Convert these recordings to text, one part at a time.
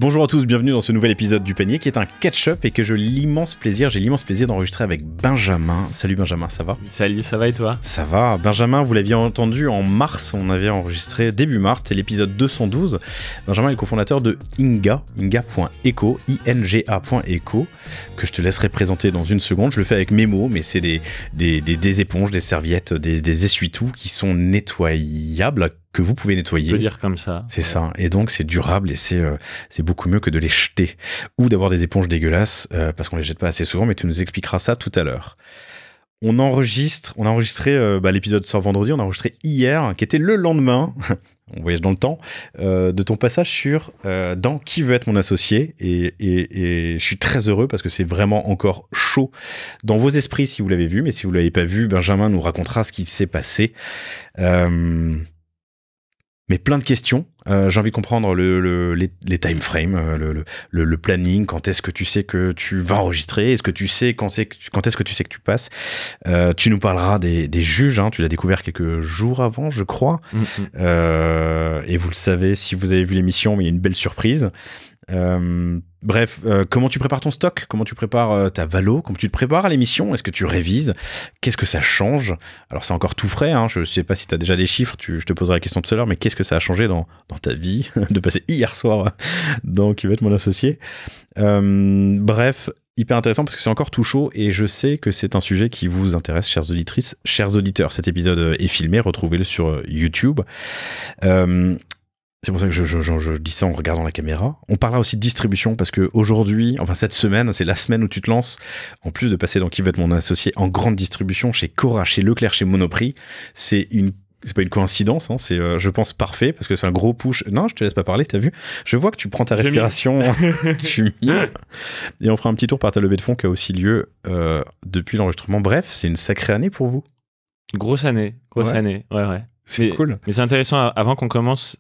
Bonjour à tous, bienvenue dans ce nouvel épisode du panier qui est un catch-up et que j'ai l'immense plaisir d'enregistrer avec Benjamin. Salut Benjamin, ça va ? Salut, ça va et toi ? Ça va. Benjamin, vous l'aviez entendu en mars, on avait enregistré début mars, c'était l'épisode 212. Benjamin est le cofondateur de Inga, inga.eco, inga.eco, que je te laisserai présenter dans une seconde. Je le fais avec mes mots, mais c'est des éponges, des serviettes, des essuie-tout qui sont nettoyables, que vous pouvez nettoyer. Je peux dire comme ça. C'est ça. Et donc, c'est durable et c'est beaucoup mieux que de les jeter ou d'avoir des éponges dégueulasses parce qu'on les jette pas assez souvent, mais tu nous expliqueras ça tout à l'heure. On a enregistré, l'épisode sort vendredi, on a enregistré hier, qui était le lendemain, on voyage dans le temps, de ton passage dans Qui veut être mon associé et je suis très heureux parce que c'est vraiment encore chaud dans vos esprits si vous l'avez vu, mais si vous l'avez pas vu, Benjamin nous racontera ce qui s'est passé. Mais plein de questions. J'ai envie de comprendre les time frames, le planning. Quand est-ce que tu sais que tu vas enregistrer ? Est-ce que tu sais quand est-ce que tu sais que tu passes ? Tu nous parleras des juges. Hein, tu l'as découvert quelques jours avant, je crois. Et vous le savez si vous avez vu l'émission, mais il y a une belle surprise. Bref, comment tu prépares ton stock ? Comment tu prépares ta valo ? Comment tu te prépares à l'émission ? Est-ce que tu révises ? Qu'est-ce que ça change ? Alors c'est encore tout frais, hein, je sais pas si tu as déjà des chiffres, je te poserai la question tout à l'heure, mais qu'est-ce que ça a changé dans ta vie de passer hier soir dans Qui va être mon associé ? Bref, hyper intéressant parce que c'est encore tout chaud et je sais que c'est un sujet qui vous intéresse, chères auditrices, chers auditeurs. Cet épisode est filmé, retrouvez-le sur YouTube. C'est pour ça que je dis ça en regardant la caméra. On parlera aussi de distribution parce que aujourd'hui, enfin cette semaine, c'est la semaine où tu te lances, en plus de passer dans Qui va être mon associé, en grande distribution chez Cora, chez Leclerc, chez Monoprix. C'est pas une coïncidence, hein, c'est, je pense, parfait parce que c'est un gros push. Non, je te laisse pas parler, t'as vu ? Je vois que tu prends ta respiration, tu mimes. Et on fera un petit tour par ta levée de fonds qui a aussi lieu depuis l'enregistrement. Bref, c'est une sacrée année pour vous. Grosse année. Ouais. C'est cool. Mais c'est intéressant, avant qu'on commence...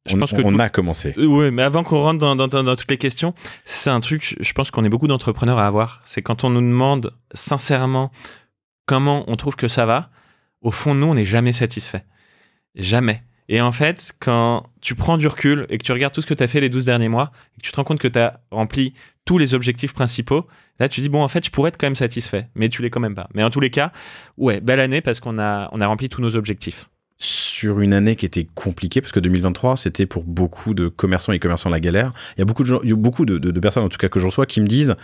On a commencé. Oui, mais avant qu'on rentre dans toutes les questions, c'est un truc, je pense qu'on est beaucoup d'entrepreneurs à avoir. C'est quand on nous demande sincèrement comment on trouve que ça va, au fond, nous, on n'est jamais satisfait. Jamais. Et en fait, quand tu prends du recul et que tu regardes tout ce que tu as fait les 12 derniers mois, et que tu te rends compte que tu as rempli tous les objectifs principaux, là, tu dis, bon, en fait, je pourrais être quand même satisfait, mais tu l'es quand même pas. Mais en tous les cas, ouais, belle année parce qu'on a rempli tous nos objectifs. Sur une année qui était compliquée, parce que 2023, c'était pour beaucoup de commerçants et commerçants la galère. Il y a beaucoup de personnes, en tout cas que je reçois, qui me disent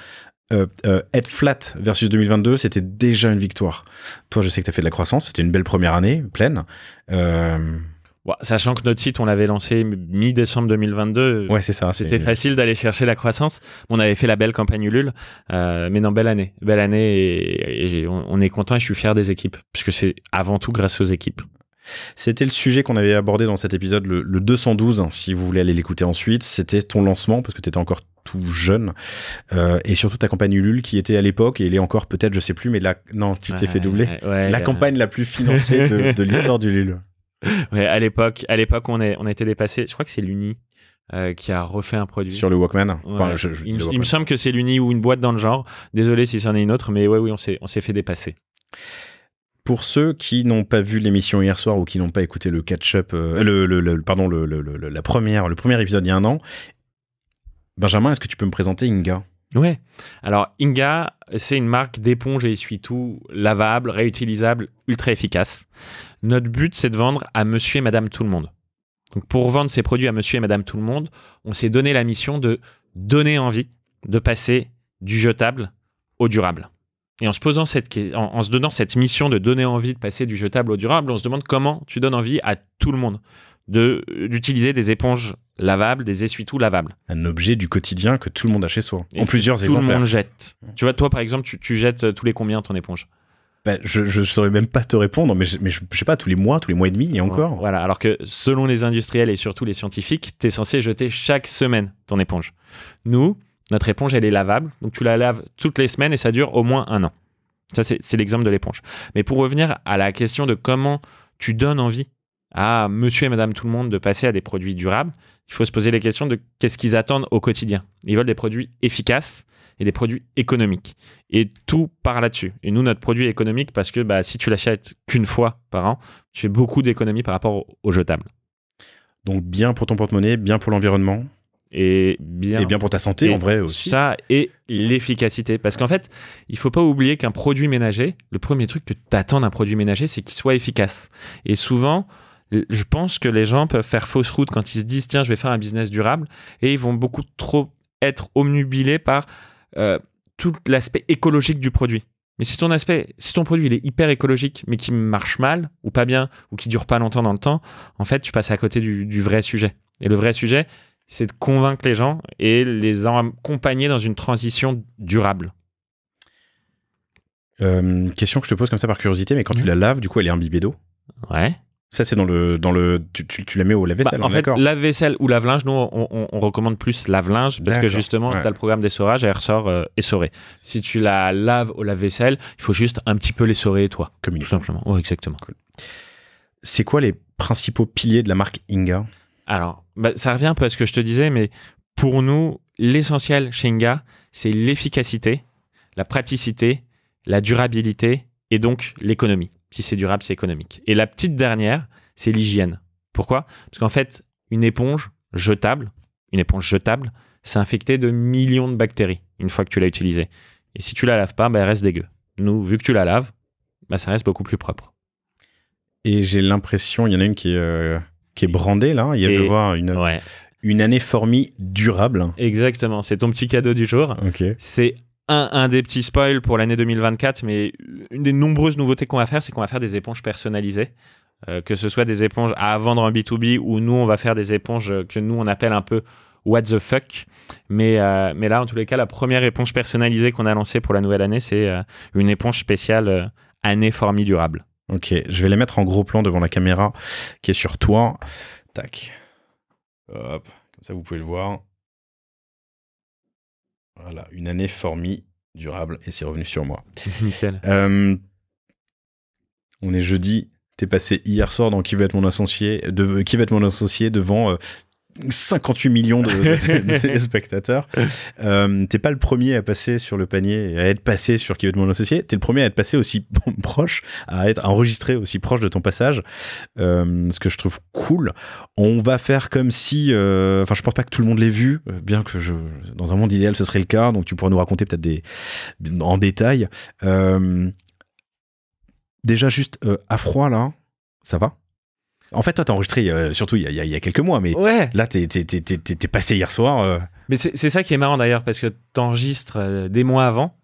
être flat versus 2022, c'était déjà une victoire. Toi, je sais que tu as fait de la croissance, c'était une belle première année, pleine. Sachant que notre site, on l'avait lancé mi-décembre 2022, ouais, c'est ça, c'était facile d'aller chercher la croissance. On avait fait la belle campagne Ulule, mais non, belle année et on est content et je suis fier des équipes, puisque c'est avant tout grâce aux équipes. C'était le sujet qu'on avait abordé dans cet épisode, le 212, hein, si vous voulez aller l'écouter ensuite. C'était ton lancement, parce que tu étais encore tout jeune, et surtout ta campagne Ulule qui était à l'époque, et elle est encore peut-être, je sais plus, mais non, tu t'es fait doubler. La campagne la plus financée de l'histoire d'Ulule. Ouais, à l'époque, on était dépassé. Je crois que c'est l'Uni qui a refait un produit. Sur le Walkman. Ouais. Enfin, il me semble que c'est l'Uni ou une boîte dans le genre. Désolé si c'en est une autre, mais oui, on s'est fait dépasser. Pour ceux qui n'ont pas vu l'émission hier soir ou qui n'ont pas écouté le catch-up, le premier épisode il y a un an, Benjamin, est-ce que tu peux me présenter Inga ? Ouais. Alors, Inga, c'est une marque d'éponges et essuie-tout lavables, réutilisables, ultra efficaces. Notre but, c'est de vendre à monsieur et madame tout le monde. Donc, pour vendre ces produits à monsieur et madame tout le monde, on s'est donné la mission de donner envie de passer du jetable au durable. Et en se donnant cette mission de donner envie de passer du jetable au durable, on se demande comment tu donnes envie à tout le monde d'utiliser des éponges lavables, des essuie-tout lavables. Un objet du quotidien que tout le monde a chez soi, et en plusieurs tout exemplaires. Tout le monde jette. Tu vois, toi, par exemple, tu jettes tous les combien ton éponge ? Je saurais même pas te répondre, mais je sais pas, tous les mois et demi, et encore. Voilà, alors que selon les industriels et surtout les scientifiques, tu es censé jeter chaque semaine ton éponge. Nous, notre éponge, elle est lavable, donc tu la laves toutes les semaines et ça dure au moins 1 an. Ça, c'est l'exemple de l'éponge. Mais pour revenir à la question de comment tu donnes envie à monsieur et madame tout le monde de passer à des produits durables, il faut se poser les questions de qu'est-ce qu'ils attendent au quotidien. Ils veulent des produits efficaces et des produits économiques. Et tout part là-dessus. Et nous, notre produit est économique parce que si tu l'achètes qu'une fois par an, tu fais beaucoup d'économies par rapport au jetable. Donc bien pour ton porte-monnaie, bien pour l'environnement. Et bien pour ta santé, en vrai aussi. Ça, et l'efficacité. Parce qu'en fait, il faut pas oublier qu'un produit ménager, le premier truc que tu attends d'un produit ménager, c'est qu'il soit efficace. Et souvent, je pense que les gens peuvent faire fausse route quand ils se disent tiens, je vais faire un business durable, et ils vont beaucoup trop être omnubilés par tout l'aspect écologique du produit. Mais si ton produit il est hyper écologique, mais qui marche mal, ou pas bien, ou qui dure pas longtemps dans le temps, en fait, tu passes à côté du vrai sujet. Et le vrai sujet, c'est de convaincre les gens et les accompagner dans une transition durable. Question que je te pose comme ça par curiosité, mais quand tu la laves, du coup, elle est imbibée d'eau. Ouais. Ça, c'est tu la mets au lave-vaisselle. En fait, lave-vaisselle ou lave-linge, nous, on recommande plus lave-linge parce que justement, tu as le programme d'essorage et elle ressort essorée. Si tu la laves au lave-vaisselle, il faut juste un petit peu l'essorer, toi. Comme tout simplement. Oui, exactement. Cool. C'est quoi les principaux piliers de la marque Inga? Alors, ça revient un peu à ce que je te disais, mais pour nous, l'essentiel chez Inga, c'est l'efficacité, la praticité, la durabilité et donc l'économie. Si c'est durable, c'est économique. Et la petite dernière, c'est l'hygiène. Pourquoi ? Parce qu'en fait, une éponge jetable, c'est infecté de millions de bactéries une fois que tu l'as utilisée. Et si tu la laves pas, elle reste dégueu. Nous, vu que tu la laves, ça reste beaucoup plus propre. Et j'ai l'impression, il y en a une qui est brandée là. Je vois une année Formi durable. Exactement, c'est ton petit cadeau du jour. Okay. C'est un des petits spoils pour l'année 2024, mais une des nombreuses nouveautés qu'on va faire, c'est qu'on va faire des éponges personnalisées. Que ce soit des éponges à vendre en B2B ou nous, on va faire des éponges que nous, on appelle un peu what the fuck. Mais là, en tous les cas, la première éponge personnalisée qu'on a lancée pour la nouvelle année, c'est une éponge spéciale année Formi durable. Ok, je vais les mettre en gros plan devant la caméra qui est sur toi. Tac. Hop, comme ça vous pouvez le voir. Voilà, une année Formi durable et c'est revenu sur moi. Nickel. On est jeudi. T'es passé hier soir dans Qui va être mon associé, devant 58 millions de téléspectateurs. T'es pas le premier à passer sur le panier, à être passé sur Qui va être mon associé. T'es le premier à être passé aussi proche, à être enregistré aussi proche de ton passage. Ce que je trouve cool. On va faire comme si, je pense pas que tout le monde l'ait vu, bien que dans un monde idéal ce serait le cas. Donc tu pourras nous raconter peut-être en détail. Déjà juste à froid là, ça va ? En fait, toi, t'as enregistré surtout il y a quelques mois, mais là, t'es passé hier soir. Mais c'est ça qui est marrant d'ailleurs, parce que t'enregistres des mois avant,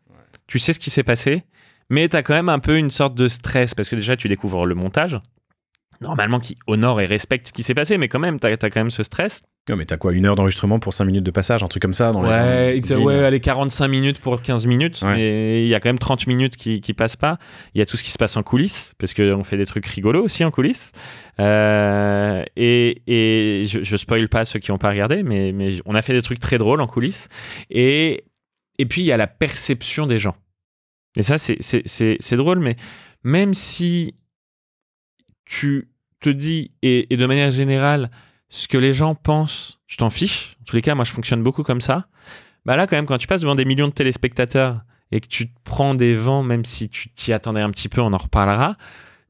tu sais ce qui s'est passé, mais t'as quand même un peu une sorte de stress, parce que déjà, tu découvres le montage, normalement qui honore et respecte ce qui s'est passé, mais quand même, t'as quand même ce stress. Non, mais t'as quoi, 1 heure d'enregistrement pour 5 minutes de passage, un truc comme ça allez, 45 minutes pour 15 minutes, mais il y a quand même 30 minutes qui passent pas. Il y a tout ce qui se passe en coulisses, parce qu'on fait des trucs rigolos aussi en coulisses. Et je spoil pas ceux qui n'ont pas regardé, mais on a fait des trucs très drôles en coulisses. Et puis, il y a la perception des gens. Et ça, c'est drôle, mais même si tu te dis, et de manière générale, ce que les gens pensent, tu t'en fiches. En tous les cas, moi, je fonctionne beaucoup comme ça. Là, quand même, quand tu passes devant des millions de téléspectateurs et que tu te prends des vents, même si tu t'y attendais un petit peu, on en reparlera,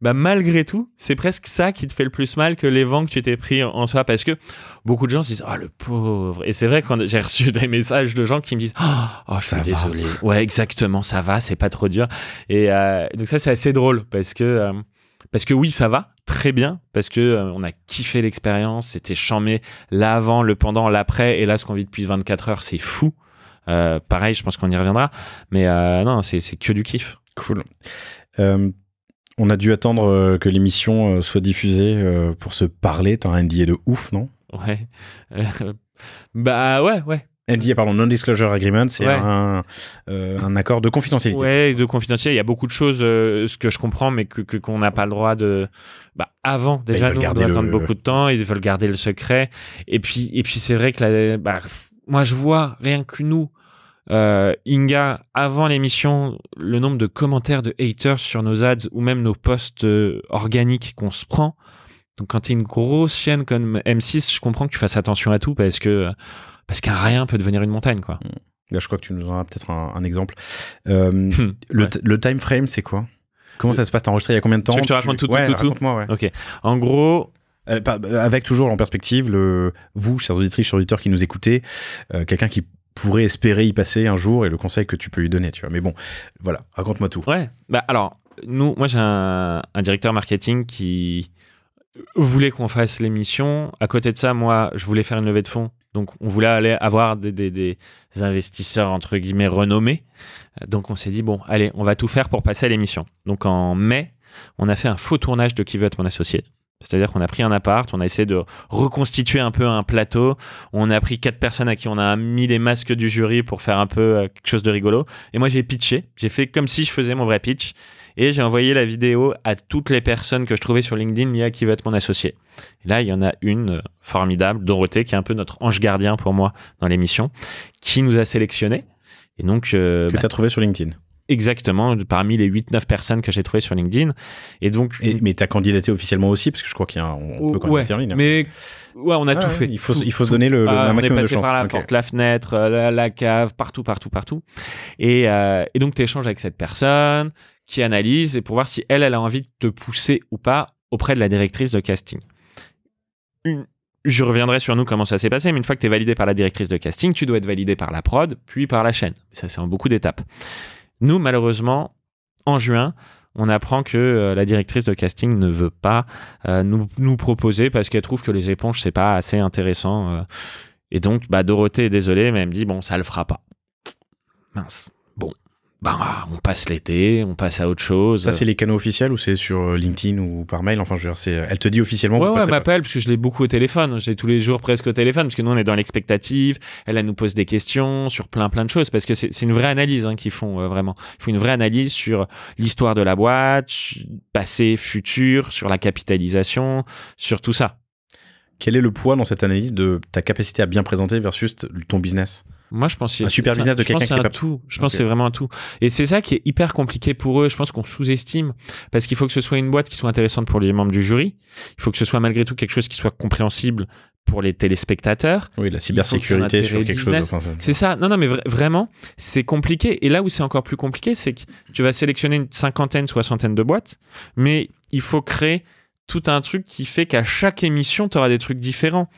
malgré tout, c'est presque ça qui te fait le plus mal que les vents que tu t'es pris en soi. Parce que beaucoup de gens se disent « Oh, le pauvre !» Et c'est vrai, quand j'ai reçu des messages de gens qui me disent « Oh, je suis désolé. » Ouais, exactement, ça va, c'est pas trop dur. Et donc ça, c'est assez drôle parce que oui, ça va très bien, parce que on a kiffé l'expérience, c'était chambé l'avant, le pendant, l'après, et là, ce qu'on vit depuis 24 heures, c'est fou. Pareil, je pense qu'on y reviendra, mais non, c'est que du kiff. Cool. On a dû attendre que l'émission soit diffusée pour se parler. T'as un NDA de ouf, non ? Ouais. Ouais. NDA, pardon, Non-Disclosure Agreement, c'est un accord de confidentialité. Ouais, de confidentialité. Il y a beaucoup de choses, ce que je comprends, mais qu'on n'a pas le droit de... avant, déjà, nous, on doit attendre beaucoup de temps, ils veulent garder le secret. Et puis c'est vrai que moi, je vois, rien que nous, Inga, avant l'émission, le nombre de commentaires de haters sur nos ads ou même nos posts organiques qu'on se prend. Donc, quand tu es une grosse chaîne comme M6, je comprends que tu fasses attention à tout parce qu'un rien peut devenir une montagne, quoi. Là, je crois que tu nous en as peut-être un exemple. Le time frame, c'est quoi ? Comment ça se passe ? T'as enregistré il y a combien de temps ? Tu veux que je te raconte tout ? Raconte-moi, ouais. Ok. En gros, Avec toujours en perspective, vous, chers auditrices, chers auditeurs qui nous écoutez, quelqu'un qui pourrait espérer y passer un jour et le conseil que tu peux lui donner, tu vois. Mais bon, voilà, raconte-moi tout. Ouais, alors, moi j'ai un directeur marketing qui voulait qu'on fasse l'émission. À côté de ça, moi, je voulais faire une levée de fonds. Donc, on voulait aller avoir des investisseurs, entre guillemets, renommés. Donc, on s'est dit, bon, allez, on va tout faire pour passer à l'émission. Donc, en mai, on a fait un faux tournage de Qui veut être mon associé. C'est-à-dire qu'on a pris un appart, on a essayé de reconstituer un peu un plateau. On a pris 4 personnes à qui on a mis les masques du jury pour faire un peu quelque chose de rigolo. Et moi, j'ai pitché. J'ai fait comme si je faisais mon vrai pitch. Et j'ai envoyé la vidéo à toutes les personnes que je trouvais sur LinkedIn liées à Qui veut être mon associé. Et là, il y en a une formidable, Dorothée, qui est un peu notre ange gardien pour moi dans l'émission, qui nous a sélectionnés. Et donc, que tu as trouvé sur LinkedIn. Exactement, parmi les 8-9 personnes que j'ai trouvées sur LinkedIn. Et donc, mais tu as candidaté officiellement aussi, parce que je crois qu'on peut candidater en ligne. Mais ouais, on a tout fait. Il faut se donner le maximum de chance. On est passé par la porte, la fenêtre, la cave, partout. Et donc, tu échanges avec cette personne qui analyse et pour voir si elle a envie de te pousser ou pas auprès de la directrice de casting. Je reviendrai sur nous comment ça s'est passé, mais une fois que tu es validé par la directrice de casting, tu dois être validé par la prod, puis par la chaîne. Ça, c'est en beaucoup d'étapes. Nous, malheureusement, en juin, on apprend que la directrice de casting ne veut pas nous proposer parce qu'elle trouve que les éponges, c'est pas assez intéressant. Et donc, Dorothée est désolée, mais elle me dit, bon, ça le fera pas. Mince. Bon. On passe l'été, on passe à autre chose. Ça, c'est les canaux officiels ou c'est sur LinkedIn ou par mail? Enfin, je veux dire, elle te dit officiellement. Ouais, elle m'appelle parce que je l'ai beaucoup au téléphone. Je l'ai tous les jours presque au téléphone parce que nous, on est dans l'expectative. Elle nous pose des questions sur plein de choses parce que c'est une vraie analyse qu'ils font vraiment. Il faut une vraie analyse sur l'histoire de la boîte, passé, futur, sur la capitalisation, sur tout ça. Quel est le poids dans cette analyse de ta capacité à bien présenter versus ton business? Moi, je pense que un super business de quelqu'un qui est pas tout. Je pense que c'est vraiment un tout. Et c'est ça qui est hyper compliqué pour eux. Je pense qu'on sous-estime parce qu'il faut que ce soit une boîte qui soit intéressante pour les membres du jury. Il faut que ce soit malgré tout quelque chose qui soit compréhensible pour les téléspectateurs. Oui, la cybersécurité sur quelque chose. C'est ça. Non, mais vraiment, c'est compliqué. Et là où c'est encore plus compliqué, c'est que tu vas sélectionner une 50aine, 60aine de boîtes, mais il faut créer tout un truc qui fait qu'à chaque émission, tu auras des trucs différents.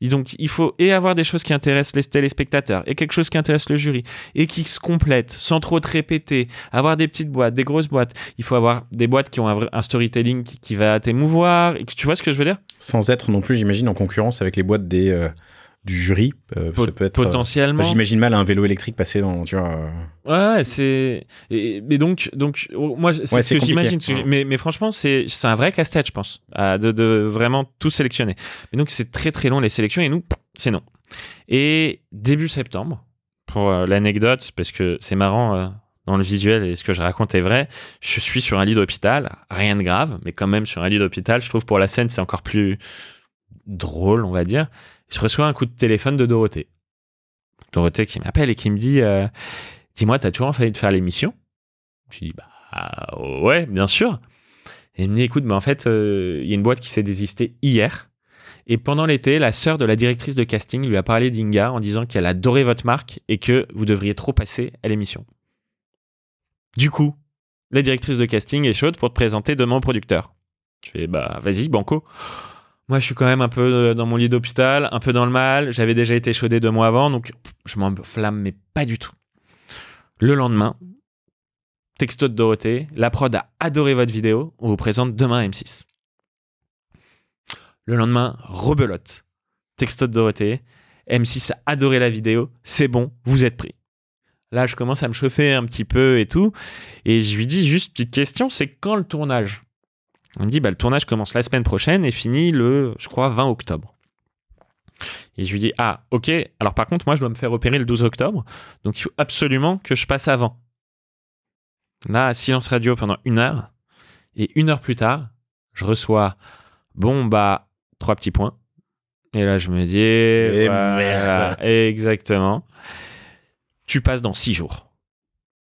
Et donc, il faut avoir des choses qui intéressent les téléspectateurs et quelque chose qui intéresse le jury et qui se complètent sans trop te répéter. Avoir des petites boîtes, des grosses boîtes. Il faut avoir des boîtes qui ont un storytelling qui va t'émouvoir. Et tu vois ce que je veux dire? Sans être non plus, j'imagine, en concurrence avec les boîtes du jury. Ça peut être, potentiellement. J'imagine mal un vélo électrique passer dans, tu vois. Ouais, c'est. Mais donc, moi, c'est ce que j'imagine. Mais franchement, c'est un vrai casse-tête, je pense, de vraiment tout sélectionner. Mais donc, c'est très très long les sélections et nous, c'est non. Et début septembre, pour l'anecdote, parce que c'est marrant dans le visuel et ce que je raconte est vrai, je suis sur un lit d'hôpital, rien de grave, mais quand même sur un lit d'hôpital, je trouve pour la scène, c'est encore plus drôle, on va dire. Je reçois un coup de téléphone de Dorothée. Dorothée qui m'appelle et qui me dit dis-moi, t'as toujours envie de faire l'émission? Je lui dis ouais, bien sûr. Et il me dit écoute, en fait, il y a une boîte qui s'est désistée hier. Et pendant l'été, la sœur de la directrice de casting lui a parlé d'Inga en disant qu'elle adorait votre marque et que vous devriez trop passer à l'émission. Du coup, la directrice de casting est chaude pour te présenter demain au producteur. Je fais vas-y, banco. Moi, je suis quand même un peu dans mon lit d'hôpital, un peu dans le mal. J'avais déjà été chaudé 2 mois avant, donc je m'enflamme, mais pas du tout. Le lendemain, texto de Dorothée, la prod a adoré votre vidéo, on vous présente demain à M6. Le lendemain, rebelote. Texto de Dorothée, M6 a adoré la vidéo, c'est bon, vous êtes pris. Là, je commence à me chauffer un petit peu et tout, et je lui dis juste, petite question, c'est quand le tournage ? On me dit, le tournage commence la semaine prochaine et finit le, je crois, 20 octobre. Et je lui dis, ok, alors par contre, moi, je dois me faire opérer le 12 octobre, donc il faut absolument que je passe avant. Là, silence radio pendant 1 heure, et 1 heure plus tard, je reçois, 3 petits points. Et là, je me dis, merde. Exactement. Tu passes dans 6 jours.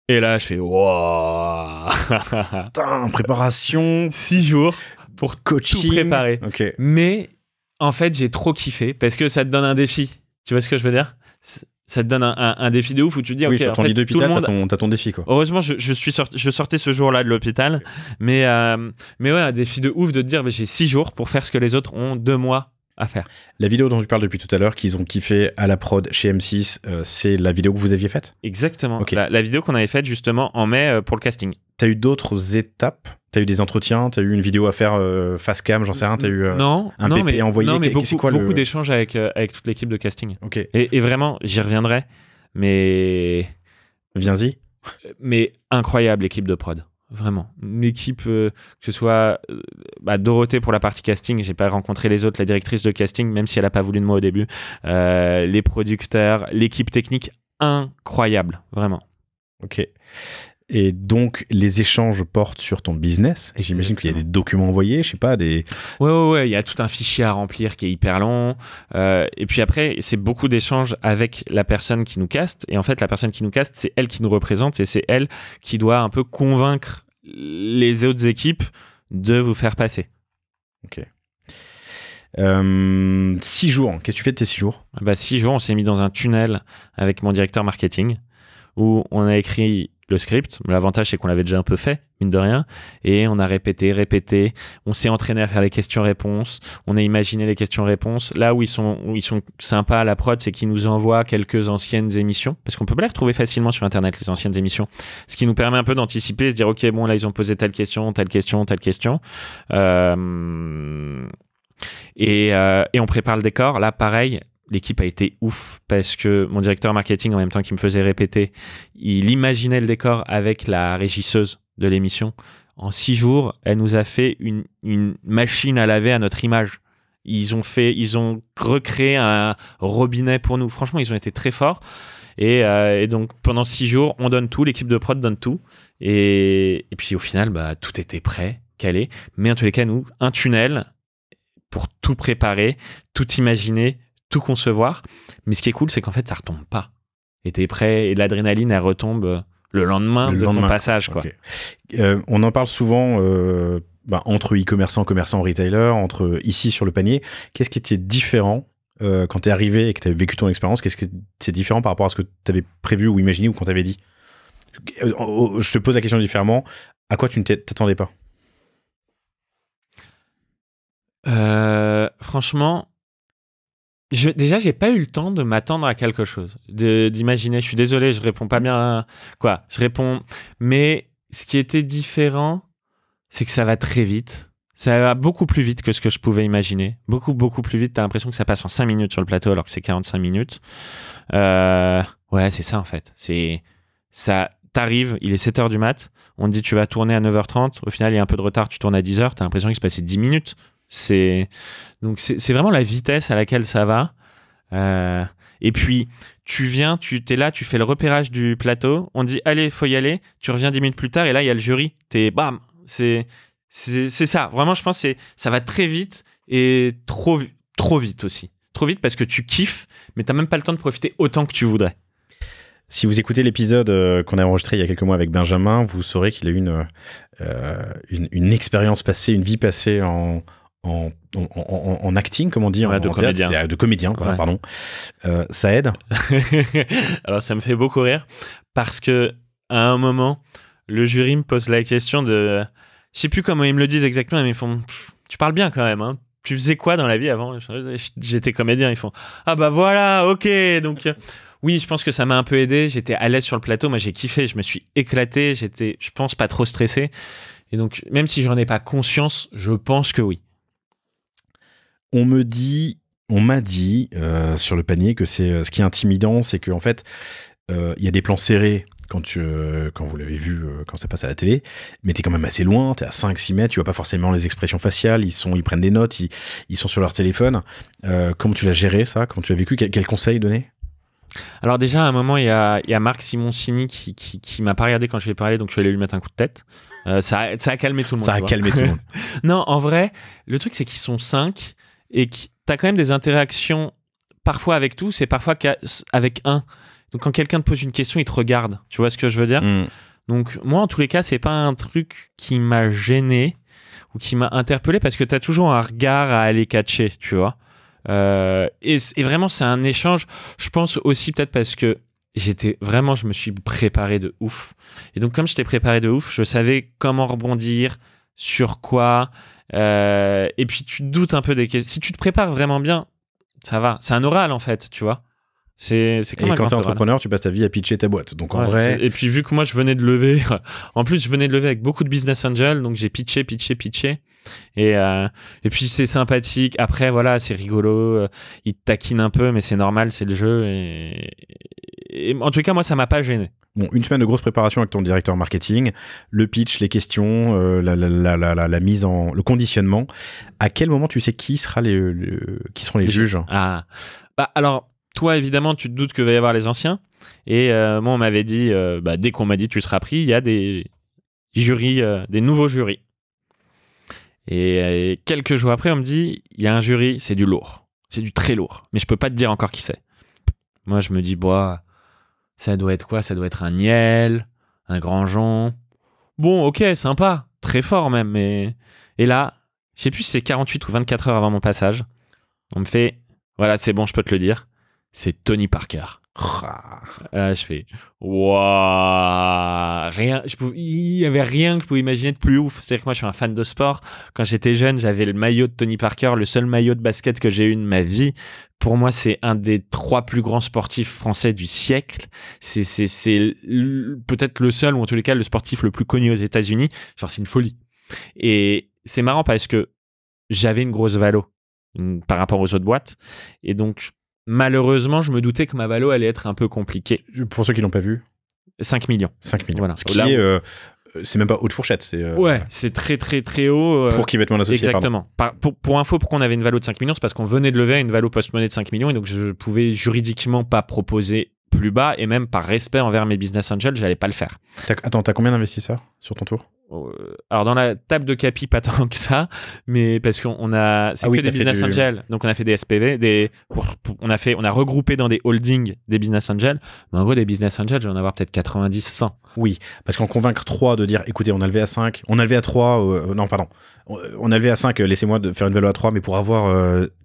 Et là, je fais wow. Putain, préparation. 6 jours pour coaching. Tout préparer. Okay. Mais en fait, j'ai trop kiffé parce que ça te donne un défi. Tu vois ce que je veux dire? ça te donne un défi de ouf où tu te dis, Oui, ok, sur ton en fait, lit tout le d'hôpital, monde... t'as ton défi, quoi. Heureusement, je sortais ce jour-là de l'hôpital, mais ouais, un défi de ouf de te dire, bah, j'ai 6 jours pour faire ce que les autres ont 2 mois à faire. La vidéo dont tu parles depuis tout à l'heure, qu'ils ont kiffé à la prod chez M6, c'est la vidéo que vous aviez faite? Exactement. Ok. La vidéo qu'on avait faite justement en mai pour le casting. T'as eu d'autres étapes? T'as eu des entretiens? T'as eu une vidéo à faire face cam? J'en sais rien. T'as eu non, un non, PP mais, envoyé? non, mais C'est quoi beaucoup d'échanges avec toute l'équipe de casting. Ok. Et vraiment, j'y reviendrai, Viens-y. mais incroyable équipe de prod. Vraiment. Une équipe, que ce soit Dorothée pour la partie casting, j'ai pas rencontré les autres, la directrice de casting, même si elle a pas voulu de moi au début, les producteurs, l'équipe technique, incroyable, vraiment. Ok. Et donc, les échanges portent sur ton business. Et j'imagine qu'il y a des documents envoyés, je sais pas, des... Ouais, il y a tout un fichier à remplir qui est hyper long. Et puis après, c'est beaucoup d'échanges avec la personne qui nous caste. Et en fait, la personne qui nous caste, c'est elle qui nous représente et c'est elle qui doit un peu convaincre les autres équipes de vous faire passer. Ok. 6 jours. Qu'est-ce que tu fais de tes 6 jours? 6 jours, on s'est mis dans un tunnel avec mon directeur marketing où on a écrit le script. L'avantage, c'est qu'on l'avait déjà un peu fait, mine de rien. Et on a répété. On s'est entraîné à faire les questions-réponses. On a imaginé les questions-réponses. Là où ils sont sympas à la prod, c'est qu'ils nous envoient quelques anciennes émissions. Parce qu'on peut pas les retrouver facilement sur Internet, les anciennes émissions. Ce qui nous permet un peu d'anticiper, se dire, OK, bon, là, ils ont posé telle question. Et on prépare le décor. Là, pareil, l'équipe a été ouf parce que mon directeur marketing, en même temps qu'il me faisait répéter, il imaginait le décor avec la régisseuse de l'émission. En 6 jours, elle nous a fait une machine à laver à notre image. Ils ont recréé un robinet pour nous. Franchement, ils ont été très forts. Et donc, pendant 6 jours, on donne tout. L'équipe de prod donne tout. Et puis, au final, tout était prêt, calé. Mais en tous les cas, nous, un tunnel pour tout préparer, tout imaginer, tout concevoir. Mais ce qui est cool, c'est qu'en fait, ça retombe pas. Et t'es prêt, et l'adrénaline, elle retombe le lendemain de ton passage, quoi. Okay. On en parle souvent entre e-commerçants, commerçants, retailers, entre ici sur le panier. Qu'est-ce qui était différent quand t'es arrivé et que t'avais vécu ton expérience? Qu'est-ce qui c'est différent par rapport à ce que t'avais prévu ou imaginé ou qu'on t'avait dit? Je te pose la question différemment. À quoi tu ne t'attendais pas? Franchement, déjà, j'ai pas eu le temps de m'attendre à quelque chose, d'imaginer. Je suis désolé, je réponds pas bien. Je réponds. Mais ce qui était différent, c'est que ça va très vite. Ça va beaucoup plus vite que ce que je pouvais imaginer. Beaucoup, beaucoup plus vite. T'as l'impression que ça passe en 5 minutes sur le plateau alors que c'est 45 minutes. Ouais, c'est ça en fait. C'est ça. T'arrives, il est 7h du mat. On te dit tu vas tourner à 9h30. Au final, il y a un peu de retard. Tu tournes à 10h. T'as l'impression qu'il se passait 10 minutes. Donc c'est vraiment la vitesse à laquelle ça va. Et puis tu t'es là, tu fais le repérage du plateau, on dit allez, faut y aller, tu reviens 10 minutes plus tard et là il y a le jury, bam, c'est ça. Vraiment, je pense que ça va très vite et trop vite aussi. Trop vite parce que tu kiffes, mais t'as même pas le temps de profiter autant que tu voudrais. Si vous écoutez l'épisode qu'on a enregistré il y a quelques mois avec Benjamin, vous saurez qu'il a eu une expérience passée, une vie passée en acting, comme on dit, de comédien. De comédien, voilà, ouais. Pardon. Ça aide? Alors, ça me fait beaucoup rire parce que à un moment, le jury me pose la question de... Je sais plus comment ils me le disent exactement, mais ils font... Tu parles bien quand même, hein. Tu faisais quoi dans la vie avant? J'étais comédien. Ils font... Ah bah voilà, ok. Donc, oui, je pense que ça m'a un peu aidé. J'étais à l'aise sur le plateau. Moi, j'ai kiffé. Je me suis éclaté. J'étais, je pense, pas trop stressé. Et donc, même si j'en ai pas conscience, je pense que oui. On m'a dit sur le panier que c'est ce qui est intimidant, c'est qu'en fait, il y a des plans serrés quand vous l'avez vu quand ça passe à la télé, mais t'es quand même assez loin, t'es à 5-6 mètres, tu vois pas forcément les expressions faciales, ils prennent des notes, ils sont sur leur téléphone. Comment tu l'as géré ça? Comment tu l'as vécu? Quel conseil donner? Alors déjà, à un moment, il y a Marc Simoncini qui m'a pas regardé quand je lui ai parlé, donc je suis allé lui mettre un coup de tête. Ça a calmé tout le monde. Ça a calmé tout le monde. Non, en vrai, le truc, c'est qu'ils sont 5 et que t'as quand même des interactions parfois avec tous et parfois avec un. Donc quand quelqu'un te pose une question, il te regarde. Tu vois ce que je veux dire? Donc moi, en tous les cas, c'est pas un truc qui m'a gêné ou qui m'a interpellé parce que t'as toujours un regard à aller catcher, tu vois. Et vraiment, c'est un échange. Je pense aussi peut-être parce que je me suis préparé de ouf. Et donc, comme je t'ai préparé de ouf, je savais comment rebondir, sur quoi. Et puis, tu te doutes un peu des questions. Si tu te prépares vraiment bien, ça va. C'est un oral, en fait, tu vois. C'est comme et un quand grand t'es oral. entrepreneur, tu passes ta vie à pitcher ta boîte. Donc en vrai, Et puis vu que moi je venais de lever, en plus je venais de lever avec beaucoup de business angels, donc j'ai pitché. Et puis c'est sympathique. Après voilà, c'est rigolo. Ils te taquinent un peu, mais c'est normal, c'est le jeu. Et en tout cas, moi ça m'a pas gêné. bon, une semaine de grosse préparation avec ton directeur marketing, le pitch, les questions, la mise en, le conditionnement. À quel moment tu sais qui seront les juges? Ah, bah alors. Toi, évidemment, tu te doutes que va y avoir les anciens. Et moi, on m'avait dit, dès qu'on m'a dit tu seras pris, il y a des jurys, des nouveaux jurys. Et quelques jours après, on me dit, il y a un jury, c'est du lourd. C'est du très lourd. Mais je peux pas te dire encore qui c'est. Moi, je me dis, ça doit être quoi? Ça doit être un Niel, un Grandjean. Bon, ok, sympa. Très fort même. Mais... Et là, je sais plus si c'est 48 ou 24 heures avant mon passage. On me fait, voilà, c'est bon, je peux te le dire. C'est Tony Parker. Je fais waouh, il y avait rien que je pouvais imaginer de plus ouf. C'est-à-dire que moi je suis un fan de sport. Quand j'étais jeune, j'avais le maillot de Tony Parker, le seul maillot de basket que j'ai eu de ma vie. Pour moi, c'est un des 3 plus grands sportifs français du siècle. C'est peut-être le seul, ou en tous les cas le sportif le plus connu aux États-Unis. Genre c'est une folie. Et c'est marrant parce que j'avais une grosse valo par rapport aux autres boîtes, et donc malheureusement, je me doutais que ma valo allait être un peu compliquée. Pour ceux qui l'ont pas vu, 5 millions. 5 millions. Voilà. Ce qui est, c'est même pas haute fourchette. C'est très très très haut. Pour qui vêtements associés. Exactement. Pour info, pourquoi on avait une valo de 5 millions, c'est parce qu'on venait de lever à une valo post-money de 5 millions, et donc je pouvais juridiquement pas proposer plus bas, et même par respect envers mes business angels, j'allais pas le faire. Attends, t'as combien d'investisseurs sur ton tour? Alors dans la table de capi, pas tant que ça, mais parce qu'on a que des business angels, donc on a fait des SPV, on a regroupé dans des holdings des business angels, mais en gros des business angels, je vais en avoir peut-être 90, 100. Oui, parce qu'en convaincre 3 de dire écoutez, on a levé à 5, on a levé à 3, non pardon, on a levé à 5, laissez-moi de faire une valeur à 3, mais pour avoir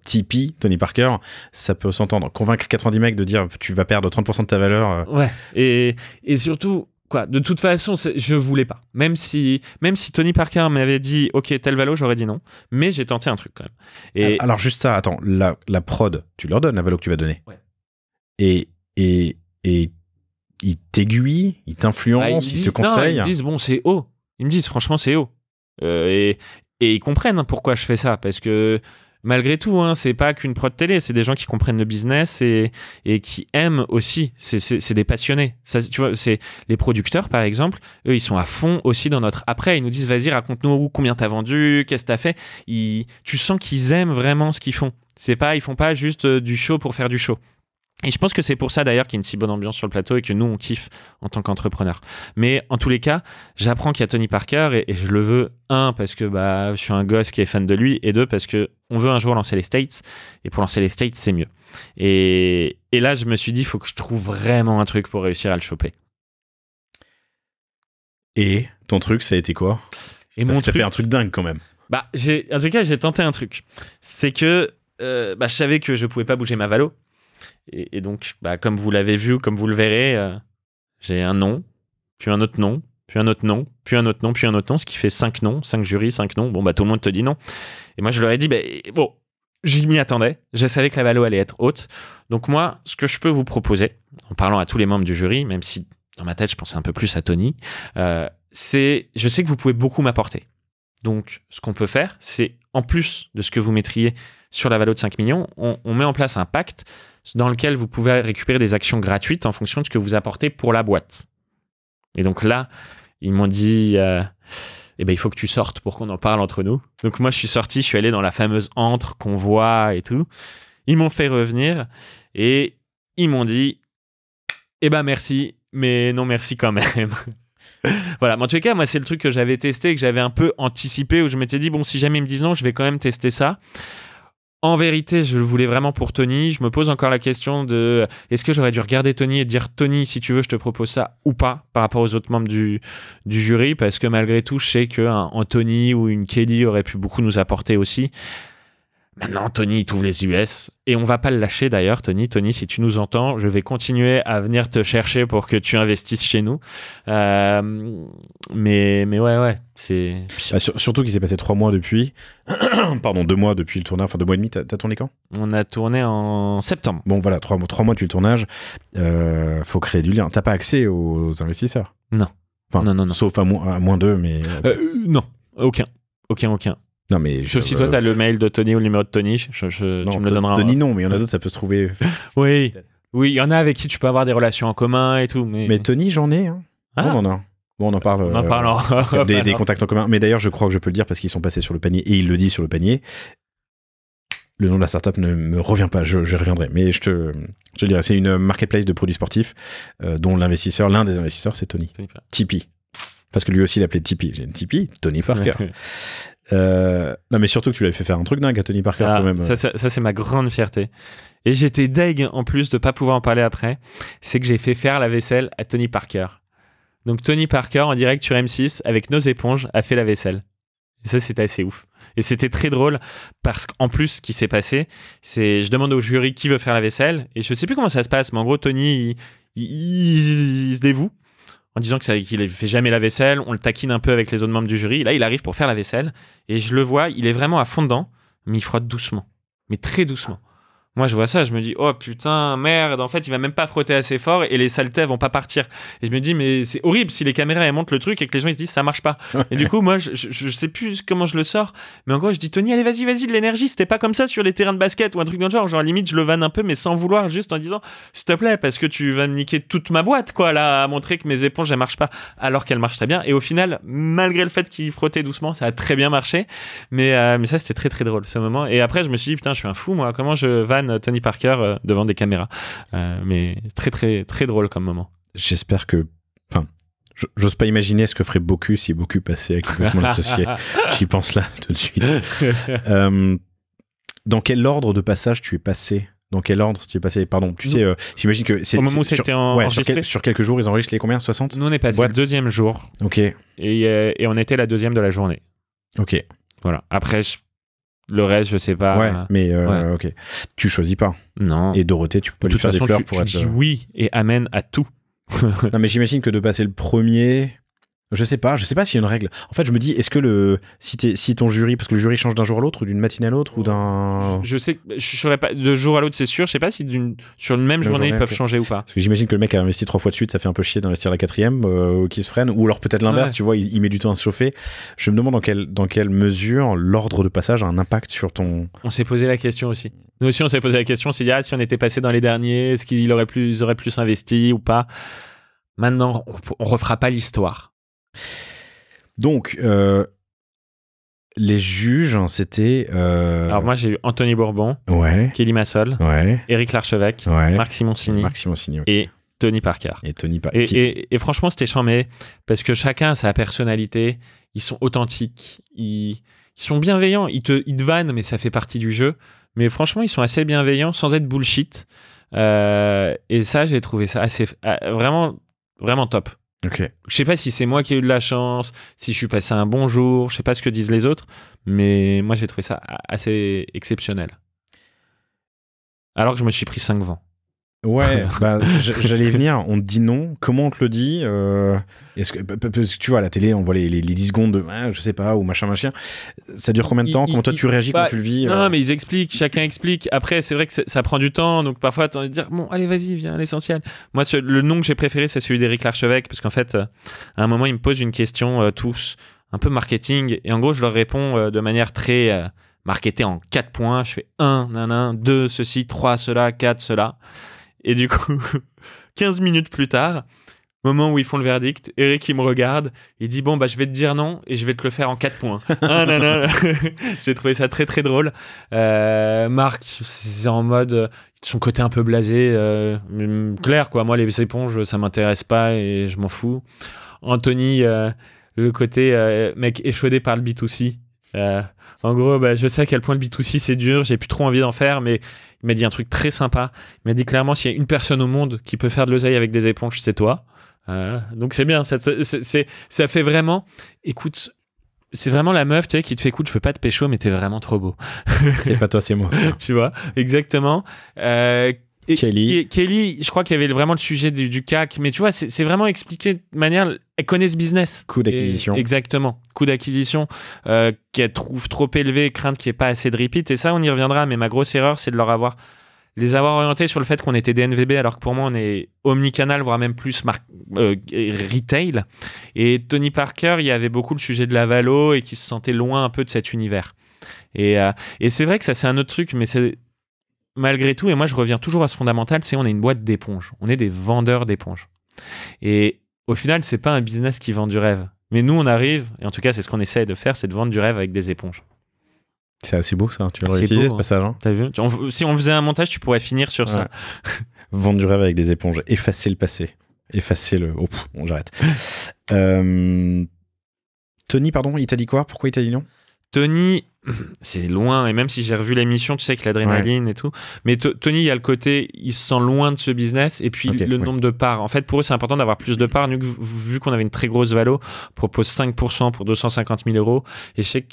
TP, Tony Parker, ça peut s'entendre. Convaincre 90 mecs de dire tu vas perdre 30% de ta valeur. Ouais, et surtout de toute façon, je voulais pas. Même si Tony Parker m'avait dit ok, tel valo, j'aurais dit non. Mais j'ai tenté un truc quand même. Et alors juste ça, attends, la prod, tu leur donnes la valo que tu vas donner. Ouais. Et ils t'aiguillent, ils t'influencent, ils te conseillent. Ils me disent bon, c'est haut. Ils me disent franchement, c'est haut. Et ils comprennent pourquoi je fais ça, parce que malgré tout, c'est pas qu'une prod télé, c'est des gens qui comprennent le business et qui aiment aussi. C'est des passionnés. Ça, tu vois, c'est les producteurs, par exemple. Eux, ils sont à fond aussi dans notre après. Ils nous disent, vas-y, raconte-nous combien t'as vendu, qu'est-ce que t'as fait. Tu sens qu'ils aiment vraiment ce qu'ils font. Ils font pas juste du show pour faire du show. Et je pense que c'est pour ça d'ailleurs qu'il y a une si bonne ambiance sur le plateau et que nous on kiffe en tant qu'entrepreneur. Mais en tous les cas, j'apprends qu'il y a Tony Parker et je le veux, parce que je suis un gosse qui est fan de lui, et 2 parce que on veut un jour lancer les States, et pour lancer les States c'est mieux. Et là je me suis dit il faut que je trouve vraiment un truc pour réussir à le choper. Et ton truc ça a été quoi? Et mon truc, fait un truc dingue quand même. En tout cas j'ai tenté un truc. C'est que je savais que je pouvais pas bouger ma valo. Et donc, comme vous l'avez vu, comme vous le verrez, j'ai un nom, puis un autre nom, puis un autre nom, puis un autre nom, puis un autre nom, ce qui fait 5 noms, 5 jurys, 5 noms. Bon, tout le monde te dit non. Et moi, je leur ai dit, bon, j'y m'y attendais. Je savais que la valo allait être haute. Donc moi, ce que je peux vous proposer, en parlant à tous les membres du jury, même si dans ma tête, je pensais un peu plus à Tony, c'est, je sais que vous pouvez beaucoup m'apporter. Donc, ce qu'on peut faire, c'est, en plus de ce que vous mettriez sur la valo de 5 millions, on met en place un pacte dans lequel vous pouvez récupérer des actions gratuites en fonction de ce que vous apportez pour la boîte. Et donc là, ils m'ont dit il faut que tu sortes pour qu'on en parle entre nous. Donc moi, je suis sorti, je suis allé dans la fameuse antre qu'on voit et tout. Ils m'ont fait revenir et ils m'ont dit merci, mais non merci quand même. Voilà, mais en tout cas, moi, c'est le truc que j'avais testé, que j'avais un peu anticipé, où je m'étais dit, bon, si jamais ils me disent non, je vais quand même tester ça. En vérité, je le voulais vraiment pour Tony. Je me pose encore la question de est-ce que j'aurais dû regarder Tony et dire Tony, si tu veux, je te propose ça ou pas par rapport aux autres membres du jury, parce que malgré tout, je sais qu'un Anthony ou une Kelly aurait pu beaucoup nous apporter aussi. Maintenant, Tony, il t'ouvre les US et on va pas le lâcher d'ailleurs, Tony. Tony, si tu nous entends, je vais continuer à venir te chercher pour que tu investisses chez nous. Mais ouais, c'est... Surtout qu'il s'est passé 3 mois depuis... Pardon, 2 mois depuis le tournage, enfin 2 mois et demi, t'as tourné quand ? On a tourné en septembre. Bon voilà, 3 mois depuis le tournage, faut créer du lien. T'as pas accès aux investisseurs ? Non. Enfin, non. Sauf à moins 2, mais... Non, aucun. Non, mais sauf si toi, tu as le mail de Tony ou le numéro de Tony, tu me le donneras. Tony, non, mais il y en a d'autres, ça peut se trouver. Oui, il y en a avec qui tu peux avoir des relations en commun et tout. Mais Tony, j'en ai. Hein. Ah. On en a. Bon, on en parle. On en parle. Des contacts en commun. Mais d'ailleurs, je crois que je peux le dire parce qu'ils sont passés sur le panier et il le dit sur le panier. Le nom de la startup ne me revient pas, je reviendrai. Mais je te dirai, c'est une marketplace de produits sportifs dont l'un des investisseurs, c'est Tony. Tipeee. Parce que lui aussi, il appelait Tipeee. J'ai une Tipeee, Tony Parker. Non, mais surtout que tu l'avais fait faire un truc dingue à Tony Parker quand même. Ça, c'est ma grande fierté. Et j'étais deg en plus de pas pouvoir en parler après. C'est que j'ai fait faire la vaisselle à Tony Parker. Donc Tony Parker en direct sur M6 avec nos éponges a fait la vaisselle. Et ça, c'était assez ouf. Et c'était très drôle parce qu'en plus, ce qui s'est passé, c'est je demande au jury qui veut faire la vaisselle et je sais plus comment ça se passe, mais en gros, Tony, il se dévoue en disant qu'il ne fait jamais la vaisselle. On le taquine un peu avec les autres membres du jury. Là, il arrive pour faire la vaisselle et je le vois, il est vraiment à fond dedans, mais il frotte doucement, mais très doucement. Moi, je vois ça, je me dis, oh putain, merde, en fait, il va même pas frotter assez fort et les saletés vont pas partir. Et je me dis, mais c'est horrible si les caméras elles montrent le truc et que les gens ils se disent, ça marche pas. Et du coup, moi, je sais plus comment je le sors, mais en gros, je dis, Tony, allez, vas-y, de l'énergie, c'était pas comme ça sur les terrains de basket ou un truc dans le genre. Genre, limite, je le vanne un peu, mais sans vouloir, juste en disant, s'il te plaît, parce que tu vas me niquer toute ma boîte, quoi, là, à montrer que mes éponges elles marchent pas, alors qu'elles marchent très bien. Et au final, malgré le fait qu'il frottait doucement, ça a très bien marché. Mais ça, c'était très, très drôle ce moment. Et après, je me suis dit, putain, je suis un fou, moi, comment je vanne Tony Parker devant des caméras, mais très très très drôle comme moment. J'espère que, enfin, j'ose pas imaginer ce que ferait Boku si Boku passait avec mon associé. J'y pense là tout de suite. Dans quel ordre de passage tu es passé? Dans quel ordre tu es passé? Pardon, tu sais, j'imagine que c'est... Au moment où c'était enregistré. Sur quelques jours, ils enregistrent les combien? 60? Nous, on est passé le deuxième jour. Ok. Et on était la deuxième de la journée. Ok. Voilà. Après, le reste, je sais pas. Ouais, mais ok. Tu choisis pas. Non. Et Dorothée, tu peux lui faire des fleurs pour être... Tu dis oui et amen à tout. Non, mais j'imagine que de passer le premier... Je sais pas s'il y a une règle. En fait, je me dis, est-ce que si ton jury, parce que le jury change d'un jour à l'autre, ou d'une matinée à l'autre, ou d'un... Je sais, je saurais pas, de jour à l'autre, c'est sûr. Je sais pas si sur une même journée, ils peuvent changer ou pas. Parce que j'imagine que le mec a investi 3 fois de suite, ça fait un peu chier d'investir la 4e, qui se freine. Ou alors peut-être l'inverse, tu vois, il met du temps à se chauffer. Je me demande dans quelle mesure l'ordre de passage a un impact sur ton... On s'est posé la question aussi. Nous aussi, on s'est posé la question, si on était passé dans les derniers, est-ce qu'ils auraient plus investi ou pas? Maintenant, on refera pas l'histoire. Donc, les juges, c'était... Alors moi, j'ai eu Anthony Bourbon, Kelly Massol, Éric Larchevêque, Marc Simoncini, et Tony Parker. Et franchement, c'était chambé, parce que chacun a sa personnalité, ils sont authentiques, ils sont bienveillants, ils te vannent, mais ça fait partie du jeu. Mais franchement, ils sont assez bienveillants, sans être bullshit. Et ça, j'ai trouvé ça assez... vraiment, vraiment top. Okay. Je sais pas si c'est moi qui ai eu de la chance, si je suis passé un bon jour, je sais pas ce que disent les autres, mais moi j'ai trouvé ça assez exceptionnel. Alors que je me suis pris 5 vents. Ouais, bah, j'allais venir, on te dit non, comment on te le dit est-ce que tu vois, à la télé, on voit les 10 secondes de je sais pas, ou machin, ça dure combien de temps? Comment toi tu réagis quand tu le vis? Non, mais ils expliquent, chacun explique. Après, c'est vrai que ça prend du temps, donc parfois tu as envie de dire, bon, allez, vas-y, viens, l'essentiel. Moi, le nom que j'ai préféré, c'est celui d'Éric Larchevêque, parce qu'en fait, à un moment, ils me posent une question, tous, un peu marketing, et en gros, je leur réponds de manière très marketée en 4 points. Je fais 1, 2, ceci, 3, cela, 4, cela. Et du coup, 15 minutes plus tard, moment où ils font le verdict, Eric il me regarde, il dit bon bah je vais te dire non et je vais te le faire en 4 points. J'ai trouvé ça très très drôle. Marc c'est en mode son côté un peu blasé, clair quoi. Moi les éponges ça m'intéresse pas et je m'en fous. Anthony le côté mec échaudé par le B2C. En gros, bah, je sais à quel point le B2C c'est dur, j'ai plus trop envie d'en faire, mais il m'a dit un truc très sympa. Il m'a dit clairement, s'il y a une personne au monde qui peut faire de l'oseille avec des éponges, c'est toi. Donc c'est bien, ça fait vraiment... Écoute, c'est vraiment la meuf, tu sais, qui te fait écoute, je veux pas te pécho, mais t'es vraiment trop beau. C'est pas toi, c'est moi. Tu vois, exactement. Et Kelly. Kelly, je crois qu'il y avait vraiment le sujet du CAC, mais tu vois, c'est vraiment expliqué de manière. Elle connaît ce business. Coût d'acquisition. Exactement. Coût d'acquisition qu'elle trouve trop élevé, crainte qu'il n'y ait pas assez de repeat. Et ça, on y reviendra, mais ma grosse erreur, c'est de les avoir orientés sur le fait qu'on était DNVB, alors que pour moi, on est omnicanal, voire même plus retail. Et Tony Parker, il y avait beaucoup le sujet de la valo et qui se sentait loin un peu de cet univers. Et c'est vrai que ça, c'est un autre truc, mais c'est. Malgré tout, et moi je reviens toujours à ce fondamental, c'est on est une boîte d'éponges. On est des vendeurs d'éponges. Et au final, c'est pas un business qui vend du rêve. Mais nous, on arrive, et en tout cas, c'est ce qu'on essaye de faire, c'est de vendre du rêve avec des éponges. C'est assez beau ça, tu l'aurais utilisé ce passage. Hein. T'as vu ? Si on faisait un montage, tu pourrais finir sur ça. Vendre du rêve avec des éponges, effacer le passé. Effacer le... Oh, bon, j'arrête. Tony, pardon, il t'a dit quoi ? Pourquoi il t'a dit non ? Tony, c'est loin, et même si j'ai revu l'émission, tu sais, avec l'adrénaline et tout, mais Tony, il y a le côté, il se sent loin de ce business, et puis le nombre de parts. En fait, pour eux, c'est important d'avoir plus de parts. Nous, vu qu'on avait une très grosse valo, on propose 5% pour 250 000 €. Et je sais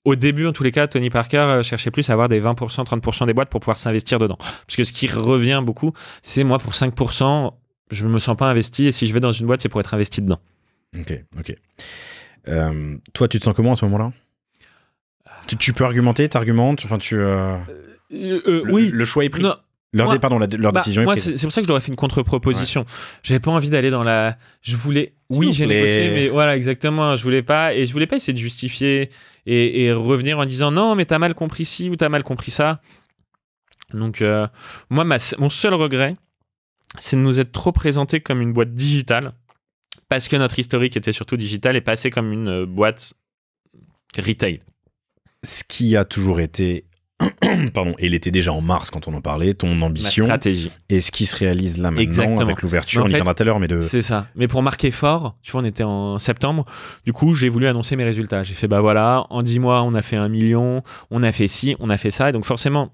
qu'au début, en tous les cas, Tony Parker cherchait plus à avoir des 20%, 30% des boîtes pour pouvoir s'investir dedans. Parce que ce qui revient beaucoup, c'est moi, pour 5%, je ne me sens pas investi, et si je vais dans une boîte, c'est pour être investi dedans. Ok. Toi, tu te sens comment à ce moment-là ? Tu peux argumenter, t'argumentes, enfin oui. Le choix est pris. Non. Leur décision est prise. C'est pour ça que je leur ai fait une contre-proposition. Ouais. J'avais pas envie d'aller dans la. Je voulais. Oui, j'ai négocié, mais voilà, exactement. Je voulais pas essayer de justifier et revenir en disant non, mais t'as mal compris ci ou t'as mal compris ça. Donc, moi, mon seul regret, c'est de nous être trop présentés comme une boîte digitale parce que notre historique était surtout digital et pas assez comme une boîte retail. Ce qui a toujours été, pardon, et il était déjà en mars quand on en parlait, ton ambition. Ma stratégie. Et ce qui se réalise là maintenant. Exactement. Avec l'ouverture, on y viendra tout à l'heure. C'est ça. Mais pour marquer fort, tu vois, on était en septembre, du coup, j'ai voulu annoncer mes résultats. J'ai fait, voilà, en 10 mois, on a fait 1 million, on a fait ci, on a fait ça. Et donc forcément,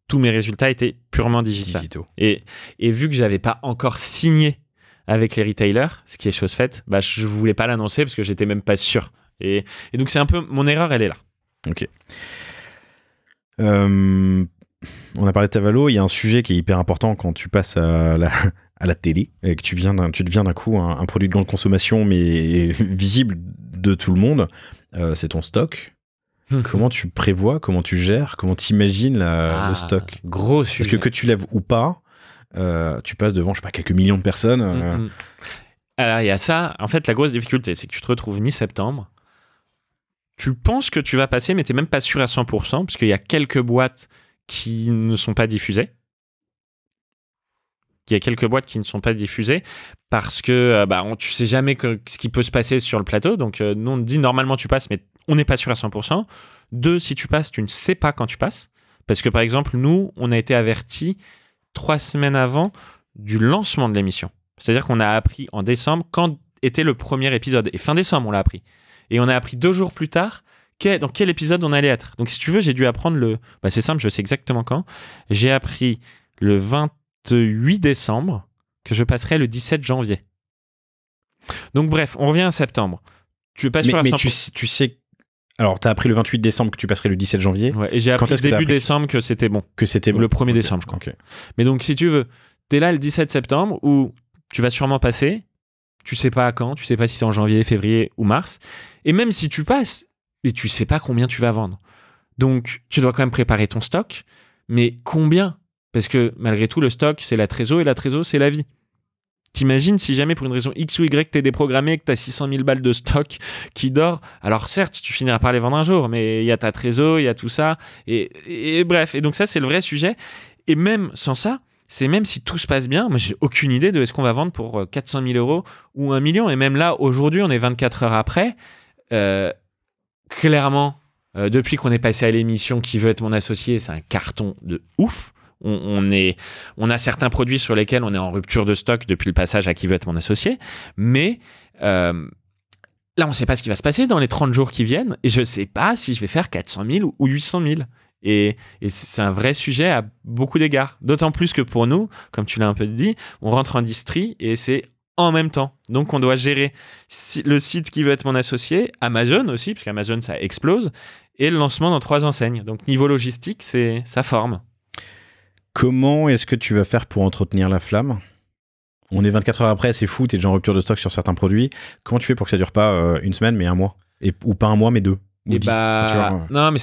tous mes résultats étaient purement digitaux. Et vu que j'avais pas encore signé avec les retailers, ce qui est chose faite, je voulais pas l'annoncer parce que j'étais même pas sûr. Et donc c'est un peu, mon erreur, elle est là. Ok. On a parlé de ta valo, il y a un sujet qui est hyper important quand tu passes à la télé et que tu deviens d'un coup un produit de grande consommation mais visible de tout le monde, c'est ton stock. Comment tu prévois, comment tu gères, comment tu imagines le stock ? Gros sujet. Parce que tu lèves ou pas, tu passes devant, je sais pas, quelques millions de personnes. Alors il y a ça, en fait la grosse difficulté c'est que tu te retrouves mi-septembre, tu penses que tu vas passer, mais tu n'es même pas sûr à 100%, parce qu'il y a quelques boîtes qui ne sont pas diffusées. Parce que tu ne sais jamais ce qui peut se passer sur le plateau. Donc, nous, on te dit normalement tu passes, mais on n'est pas sûr à 100%. 2, si tu passes, tu ne sais pas quand tu passes. Parce que, par exemple, nous, on a été avertis 3 semaines avant du lancement de l'émission. C'est-à-dire qu'on a appris en décembre quand était le premier épisode. Et fin décembre, on l'a appris. Et on a appris 2 jours plus tard dans quel épisode on allait être. Donc, si tu veux, j'ai dû apprendre c'est simple, je sais exactement quand. J'ai appris le 28 décembre que je passerai le 17 janvier. Donc, bref, on revient à septembre. Tu es pas sûr à 100%. Mais tu sais... Alors, tu as appris le 28 décembre que tu passerais le 17 janvier. Ouais, et j'ai appris début décembre que c'était bon. Que c'était bon. Le 1er décembre, je crois. Okay. Mais donc, si tu veux, tu es là le 17 septembre où tu vas sûrement passer... Tu sais pas à quand, tu sais pas si c'est en janvier, février ou mars. Et même si tu passes, et tu sais pas combien tu vas vendre. Donc, tu dois quand même préparer ton stock. Mais combien ? Parce que malgré tout, le stock, c'est la trésor et la trésor, c'est la vie. T'imagines si jamais pour une raison X ou Y, t'es déprogrammé, que t'as 600 000 balles de stock qui dort. Alors certes, tu finiras par les vendre un jour, mais il y a ta trésor, il y a tout ça. Et bref, et donc ça, c'est le vrai sujet. Et même sans ça, c'est même si tout se passe bien, moi j'ai aucune idée de est-ce qu'on va vendre pour 400 000 € ou 1 million. Et même là, aujourd'hui, on est 24 heures après. Clairement, depuis qu'on est passé à l'émission Qui veut être mon associé, c'est un carton de ouf. On a certains produits sur lesquels on est en rupture de stock depuis le passage à Qui veut être mon associé. Mais là, on ne sait pas ce qui va se passer dans les 30 jours qui viennent. Et je ne sais pas si je vais faire 400 000 ou 800 000. Et c'est un vrai sujet à beaucoup d'égards. D'autant plus que pour nous, comme tu l'as un peu dit, on rentre en distri et c'est en même temps. Donc, on doit gérer le site qui veut être mon associé, Amazon aussi, parce qu'Amazon, ça explose, et le lancement dans 3 enseignes. Donc, niveau logistique, ça forme. Comment est-ce que tu vas faire pour entretenir la flamme ? On est 24 heures après, c'est fou, t'es déjà en rupture de stock sur certains produits. Comment tu fais pour que ça dure pas une semaine, mais un mois ? Ou pas un mois, mais 2 ou 10, tu vois. Non, mais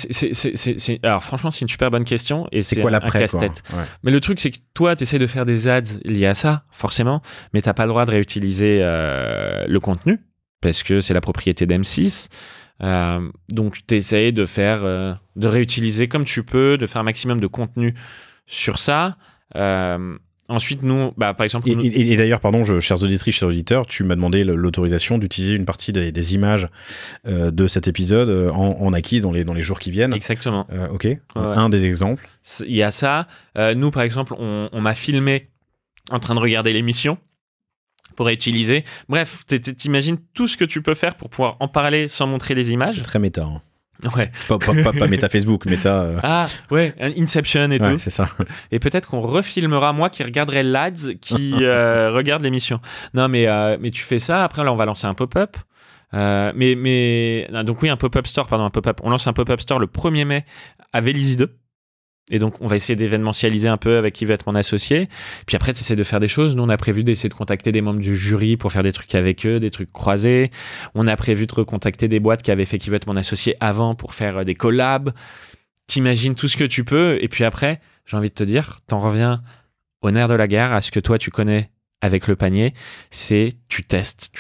alors franchement, c'est une super bonne question et c'est quoi un l'après, casse-tête. quoi. Ouais. Mais le truc, c'est que toi, tu essaies de faire des ads liés à ça, forcément, mais tu n'as pas le droit de réutiliser le contenu parce que c'est la propriété d'M6. Donc, tu essaies de réutiliser comme tu peux, de faire un maximum de contenu sur ça. Ensuite, nous, par exemple... Et d'ailleurs, pardon, chers auditrices, chers auditeurs, tu m'as demandé l'autorisation d'utiliser une partie des images de cet épisode en acquis dans les jours qui viennent. Exactement. Ok. Ouais. Un des exemples. Il y a ça. Nous, par exemple, on m'a filmé en train de regarder l'émission pour réutiliser. Bref, t'imagines tout ce que tu peux faire pour pouvoir en parler sans montrer les images. C'est très méta. Hein. Ouais. Pas méta Facebook, méta... Ah, ouais, Inception et tout. Ouais, c'est ça. Et peut-être qu'on refilmera moi qui regarderai l'ADS qui regarde l'émission. Non, mais tu fais ça. Après, là, on va lancer un pop-up. Donc oui, un pop-up store, pardon, un pop-up. On lance un pop-up store le 1er mai à Vélizy 2. Et donc, on va essayer d'événementialiser un peu avec qui veut être mon associé. Puis après, tu essaies de faire des choses. Nous, on a prévu d'essayer de contacter des membres du jury pour faire des trucs avec eux, des trucs croisés. On a prévu de recontacter des boîtes qui avaient fait qui veut être mon associé avant pour faire des collabs. T'imagines tout ce que tu peux. Et puis après, j'ai envie de te dire, t'en reviens au nerf de la guerre, à ce que toi, tu connais avec le panier. C'est tu testes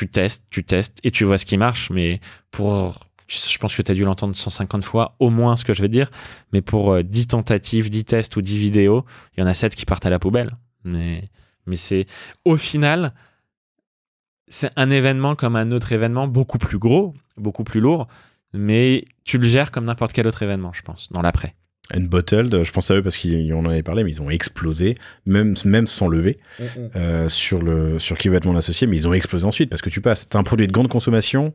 et tu vois ce qui marche. Mais je pense que tu as dû l'entendre 150 fois, au moins ce que je vais te dire, mais pour 10 tentatives, 10 tests ou 10 vidéos, il y en a 7 qui partent à la poubelle. Mais c'est, au final, c'est un événement comme un autre événement, beaucoup plus gros, beaucoup plus lourd, mais tu le gères comme n'importe quel autre événement, je pense, dans l'après. Unbottled, je pense à eux parce qu'on en avait parlé, mais ils ont explosé, même sans lever, sur qui va être mon associé, mais ils ont explosé ensuite parce que t'as un produit de grande consommation,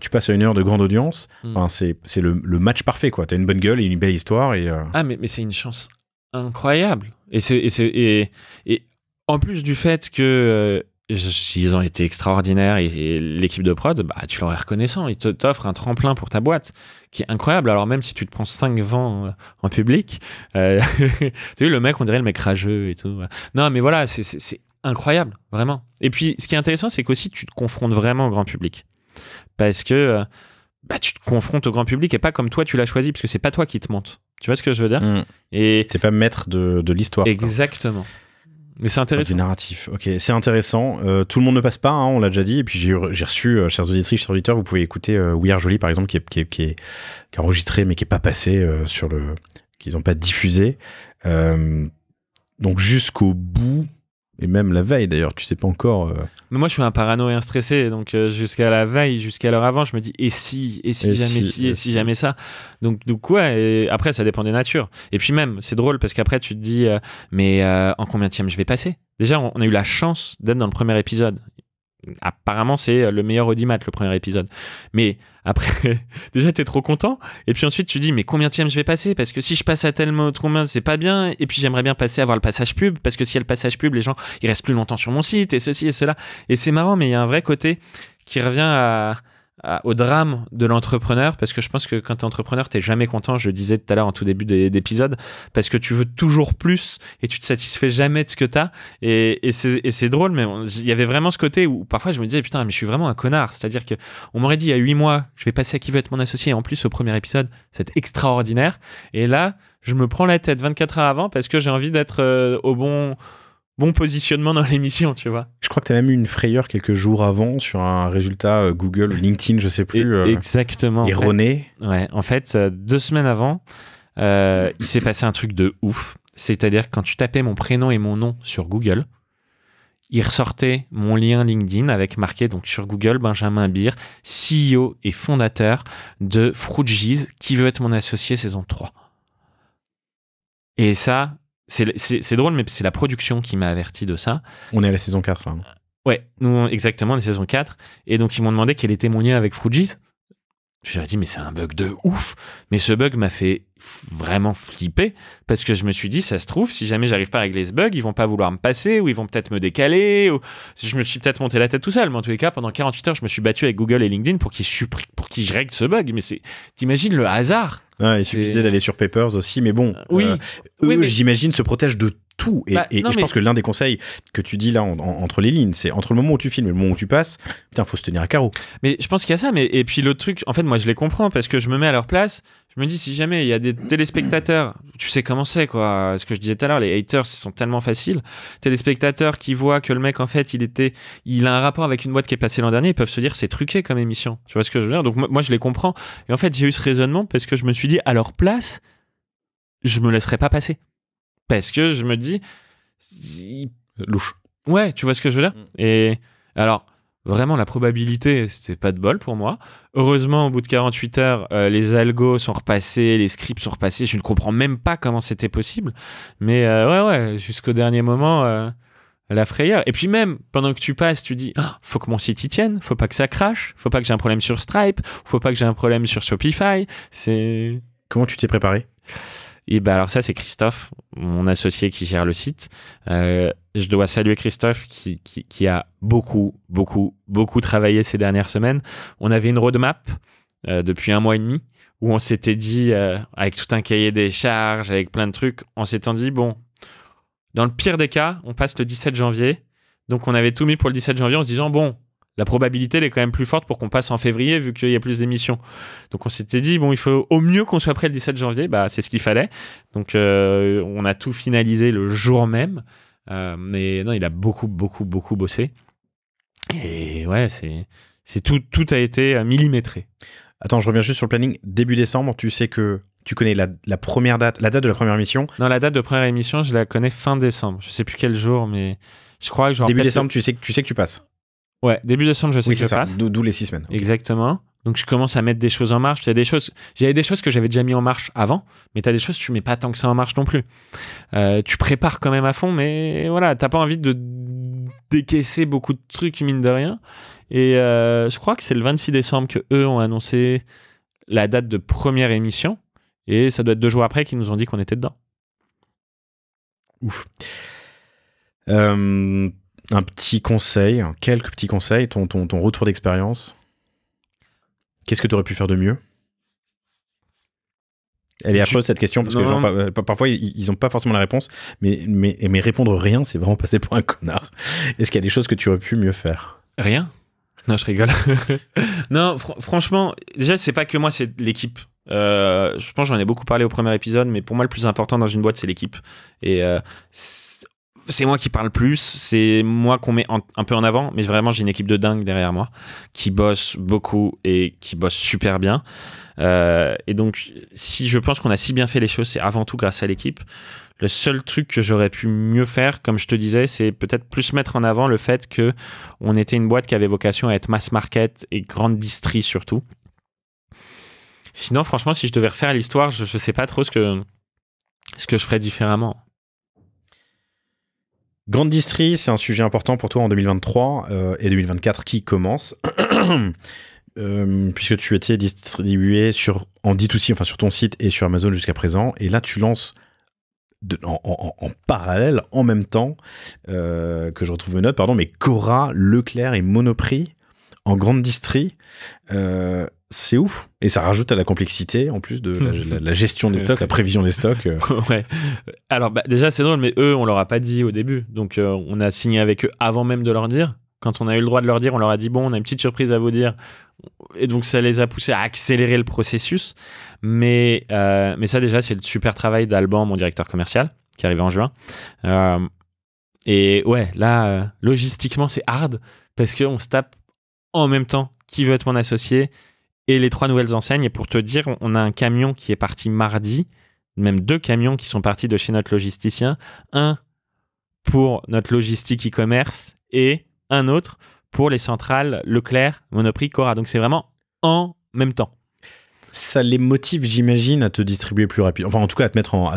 tu passes à une heure de grande audience, enfin, c'est le match parfait, quoi. T'as une bonne gueule et une belle histoire. Ah, mais c'est une chance incroyable. Et en plus du fait que ils ont été extraordinaires et l'équipe de prod, tu leur es reconnaissant. Ils t'offrent un tremplin pour ta boîte qui est incroyable. Alors même si tu te prends 5 vents en public, tu as vu le mec, on dirait le mec rageux et tout. Non, mais voilà, c'est incroyable, vraiment. Et puis, ce qui est intéressant, c'est qu'aussi, tu te confrontes vraiment au grand public. Parce que tu te confrontes au grand public et pas comme toi, tu l'as choisi, parce que c'est pas toi qui te monte. Tu vois ce que je veux dire ? Et t'es pas maître de l'histoire. Exactement. Quoi. Mais c'est intéressant. Du narratif, ok, c'est intéressant. Tout le monde ne passe pas, hein, on l'a déjà dit. Et puis j'ai reçu, chers auditrices, chers auditeurs, vous pouvez écouter We Are Jolie, par exemple, qui a enregistré, mais qui n'est pas passé qu'ils n'ont pas diffusé. Donc jusqu'au bout, et même la veille d'ailleurs, tu sais pas encore. Mais moi je suis un parano et un stressé, donc jusqu'à la veille, jusqu'à l'heure avant, je me dis et si jamais ça. Donc ouais, et après ça dépend des natures. Et puis même, c'est drôle parce qu'après tu te dis mais en combienième je vais passer. Déjà on a eu la chance d'être dans le premier épisode. Apparemment c'est le meilleur audimat le premier épisode, mais après déjà t'es trop content et puis ensuite tu dis mais combienième je vais passer, parce que si je passe à tel mot combien c'est pas bien, et puis j'aimerais bien passer à voir le passage pub, parce que s'il y a le passage pub les gens ils restent plus longtemps sur mon site et ceci et cela, et c'est marrant, mais il y a un vrai côté qui revient au drame de l'entrepreneur, parce que je pense que quand t'es entrepreneur t'es jamais content, je le disais tout à l'heure en tout début d'épisode, parce que tu veux toujours plus et tu te satisfais jamais de ce que t'as, et c'est drôle, mais il y avait vraiment ce côté où parfois je me disais putain mais je suis vraiment un connard, c'est-à-dire que on m'aurait dit il y a 8 mois je vais passer à qui veut être mon associé, et en plus au premier épisode c'est extraordinaire, et là je me prends la tête 24 heures avant parce que j'ai envie d'être au bon positionnement dans l'émission, tu vois. Je crois que tu as même eu une frayeur quelques jours avant sur un résultat Google ou LinkedIn, je sais plus. Exactement. Erroné. Ouais, en fait, 2 semaines avant, il s'est passé un truc de ouf. C'est-à-dire que quand tu tapais mon prénom et mon nom sur Google, il ressortait mon lien LinkedIn avec marqué donc sur Google Benjamin Beer, CEO et fondateur de Fruitgeez, qui veut être mon associé saison 3. Et ça... C'est drôle, mais c'est la production qui m'a averti de ça. On est à la saison 4, là. Ouais, nous, exactement, la saison 4. Et donc, ils m'ont demandé quel était mon lien avec Fruitgeez. Je leur ai dit, mais c'est un bug de ouf. Mais ce bug m'a fait vraiment flipper parce que je me suis dit, ça se trouve, si jamais j'arrive pas à régler ce bug, ils vont pas vouloir me passer ou ils vont peut-être me décaler. Ou... Je me suis peut-être monté la tête tout seul. Mais en tous les cas, pendant 48 heures, je me suis battu avec Google et LinkedIn pour qu'ils je règle ce bug. Mais t'imagines le hasard. Il suffisait d'aller sur Papers aussi. Mais bon, oui. Eux, j'imagine, se protègent de tout. Et non, je pense que l'un des conseils que tu dis là entre les lignes, c'est entre le moment où tu filmes et le moment où tu passes, putain, faut se tenir à carreau. Mais je pense qu'il y a ça. Et puis l'autre truc, en fait, moi je les comprends parce que je me mets à leur place. Je me dis, si jamais il y a des téléspectateurs, tu sais comment c'est, quoi. Ce que je disais tout à l'heure, les haters, ils sont tellement faciles. Téléspectateurs qui voient que le mec, en fait, il a un rapport avec une boîte qui est passée l'an dernier, ils peuvent se dire, c'est truqué comme émission. Tu vois ce que je veux dire? Donc moi, je les comprends. Et en fait, j'ai eu ce raisonnement parce que je me suis dit, à leur place, je me laisserai pas passer. Parce que je me dis... Louche. Ouais, tu vois ce que je veux dire? Et alors, vraiment, la probabilité, c'était pas de bol pour moi. Heureusement, au bout de 48 heures, les algos sont repassés, les scripts sont repassés. Je ne comprends même pas comment c'était possible. Mais ouais, jusqu'au dernier moment, la frayeur. Et puis même, pendant que tu passes, tu dis, faut que mon site y tienne, faut pas que ça crache, faut pas que j'ai un problème sur Stripe, faut pas que j'ai un problème sur Shopify. Comment tu t'es préparé? Et ben alors ça, c'est Christophe, mon associé qui gère le site. Je dois saluer Christophe qui a beaucoup travaillé ces dernières semaines. On avait une roadmap depuis 1 mois et demi où on s'était dit, avec tout un cahier des charges, avec plein de trucs, on s'était dit, bon, dans le pire des cas, on passe le 17 janvier. Donc on avait tout mis pour le 17 janvier en se disant, bon, la probabilité elle est quand même plus forte pour qu'on passe en février vu qu'il y a plus d'émissions. Donc on s'était dit, bon, il faut au mieux qu'on soit prêt le 17 janvier. Bah, c'est ce qu'il fallait. Donc on a tout finalisé le jour même. Mais non, il a beaucoup bossé. Et ouais, c'est tout a été millimétré. Attends, je reviens juste sur le planning. Début décembre, tu sais que tu connais la première date, la date de la première émission? Non, la date de première émission, je la connais fin décembre. Je sais plus quel jour, mais je crois que genre début décembre, tu sais que tu passes. Ouais, début décembre, je sais que je passe. D'où les 6 semaines. Okay. Exactement. Donc, je commence à mettre des choses en marche. J'avais des choses que j'avais déjà mis en marche avant, mais tu as des choses que tu mets pas tant que ça en marche non plus. Tu prépares quand même à fond, mais voilà, t'as pas envie de décaisser beaucoup de trucs, mine de rien. Et je crois que c'est le 26 décembre que eux ont annoncé la date de première émission, et ça doit être 2 jours après qu'ils nous ont dit qu'on était dedans. Ouf. Un petit conseil, quelques petits conseils, ton retour d'expérience. Qu'est-ce que tu aurais pu faire de mieux? Elle est affreuse cette question parce que les gens, parfois ils n'ont pas forcément la réponse, mais répondre rien, c'est vraiment passer pour un connard. Est-ce qu'il y a des choses que tu aurais pu mieux faire? Rien. Non, je rigole. Non, franchement, déjà c'est pas que moi, c'est l'équipe. Je pense que j'en ai beaucoup parlé au premier épisode, mais pour moi le plus important dans une boîte c'est l'équipe. Et c'est moi qui parle plus, c'est moi qu'on met un peu en avant, mais vraiment j'ai une équipe de dingue derrière moi qui bosse beaucoup et qui bosse super bien. Et donc si je pense qu'on a si bien fait les choses, c'est avant tout grâce à l'équipe. Le seul truc que j'aurais pu mieux faire, comme je te disais, c'est peut-être plus mettre en avant le fait qu'on était une boîte qui avait vocation à être mass market et grande distri surtout. Sinon, franchement, si je devais refaire l'histoire, je sais pas trop ce que je ferais différemment. Grande distri, c'est un sujet important pour toi en 2023 et 2024 qui commence. Puisque tu étais distribué en D2C, enfin sur ton site et sur Amazon jusqu'à présent. Et là, tu lances en parallèle, en même temps, que je retrouve mes notes, mais Cora, Leclerc et Monoprix en grande distri. C'est ouf. Et ça rajoute à la complexité, en plus de la gestion des stocks, la prévision des stocks. Ouais. Alors, déjà, c'est drôle, mais eux, on leur a pas dit au début. Donc, on a signé avec eux avant même de leur dire. Quand on a eu le droit de leur dire, on leur a dit, bon, on a une petite surprise à vous dire. Et donc, ça les a poussés à accélérer le processus. Mais ça, déjà, c'est le super travail d'Alban, mon directeur commercial, qui arrive en juin. Et ouais, là, logistiquement, c'est hard parce qu'on se tape en même temps qui veut être mon associé et les 3 nouvelles enseignes. Et pour te dire, on a un camion qui est parti mardi, même 2 camions qui sont partis de chez notre logisticien. Un pour notre logistique e-commerce et un autre pour les centrales Leclerc, Monoprix, Cora. Donc c'est vraiment en même temps. Ça les motive, j'imagine, à te distribuer plus rapidement. Enfin, en tout cas, à te mettre en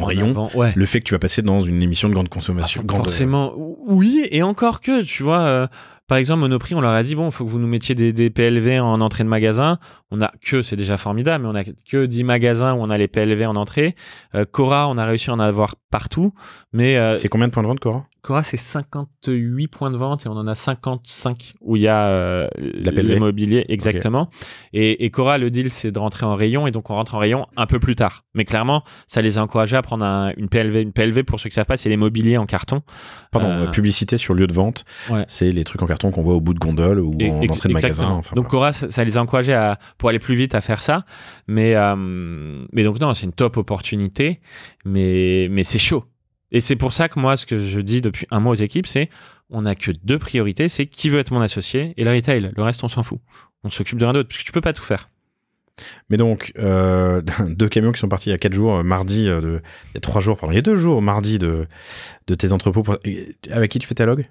rayon. Avant, ouais. Le fait que tu vas passer dans une émission de grande consommation. Forcément, oui, et encore que, tu vois... Par exemple, Monoprix, on leur a dit, bon, il faut que vous nous mettiez des PLV en entrée de magasin. C'est déjà formidable, mais on a que 10 magasins où on a les PLV en entrée. Cora, on a réussi à en avoir partout. Mais c'est combien de points de vente, Cora? Cora, c'est 58 points de vente et on en a 55 où il y a PLV. l'immobilier, exactement. Okay. Et Cora, le deal, c'est de rentrer en rayon et donc on rentre en rayon un peu plus tard. Mais clairement, ça les a encouragés à prendre une PLV. Une PLV, pour ceux qui ne savent pas, c'est l'immobilier en carton. Pardon, publicité sur lieu de vente, c'est les trucs en carton qu'on voit au bout de gondole ou en entrée de magasin. Enfin, donc Cora, ça les a encouragés pour aller plus vite à faire ça. Mais donc non, c'est une top opportunité, mais c'est chaud. Et c'est pour ça que moi, ce que je dis depuis un mois aux équipes, c'est on n'a que 2 priorités, c'est qui veut être mon associé et le retail. Le reste, on s'en fout. On s'occupe de rien d'autre, parce que tu peux pas tout faire. Mais donc, 2 camions qui sont partis il y a 4 jours, mardi, il y a 3 jours, pardon, il y a 2 jours, mardi, de tes entrepôts. Avec qui tu fais ta log?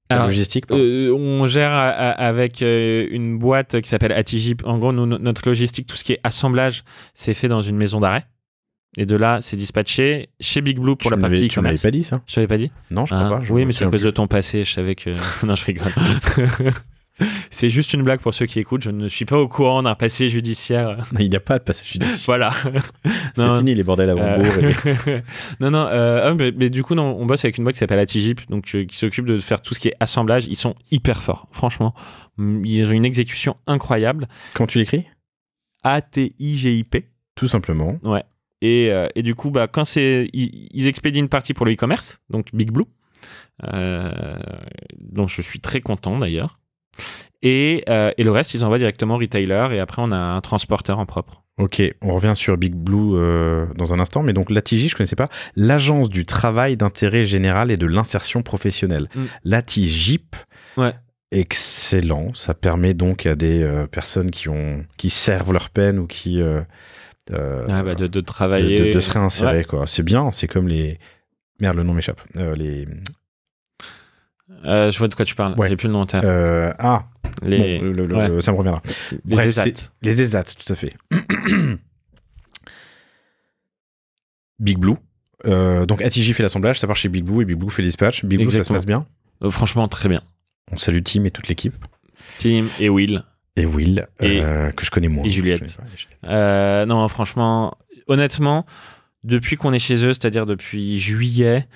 La logistique, on gère avec une boîte qui s'appelle Atigip. En gros, notre logistique, tout ce qui est assemblage, c'est fait dans une maison d'arrêt. Et de là, c'est dispatché chez Big Blue pour la partie e-commerce. Tu m'avais pas dit ça? Je t'avais pas dit? Non, je crois pas. Oui, mais c'est à cause de ton passé. Je savais que... Non, je rigole. C'est juste une blague pour ceux qui écoutent. Je ne suis pas au courant d'un passé judiciaire. Il n'y a pas de passé judiciaire. Voilà. C'est fini les bordels à Hambourg. Non. Mais du coup, on bosse avec une boîte qui s'appelle Atigip, donc qui s'occupe de faire tout ce qui est assemblage. Ils sont hyper forts, franchement. Ils ont une exécution incroyable. Comment tu l'écris? A-T-I-G-I-P. Tout simplement. Ouais. Et du coup, quand ils expédient une partie pour le e-commerce, donc Big Blue, dont je suis très content d'ailleurs. Et le reste, ils envoient directement au retailer et après, on a un transporteur en propre. Ok, on revient sur Big Blue dans un instant, mais donc l'ATJ, je ne connaissais pas, l'Agence du travail d'intérêt général et de l'insertion professionnelle. L'ATJIP, excellent, ça permet donc à des personnes qui servent leur peine ou qui... de travailler... De se réinsérer, quoi. C'est bien, c'est comme les... Merde, le nom m'échappe. Je vois de quoi tu parles, j'ai plus le nom en tête. Ça me reviendra. Les ESAT. Les ESAT, tout à fait. Big Blue. Donc ATJ fait l'assemblage, ça part chez Big Blue et Big Blue fait le dispatch. Big Blue, ça se passe bien? Franchement, très bien. On salue Tim et toute l'équipe. Tim et Will. Et Will, que je connais moins. Et Juliette. Non, franchement, honnêtement, depuis qu'on est chez eux, c'est-à-dire depuis juillet,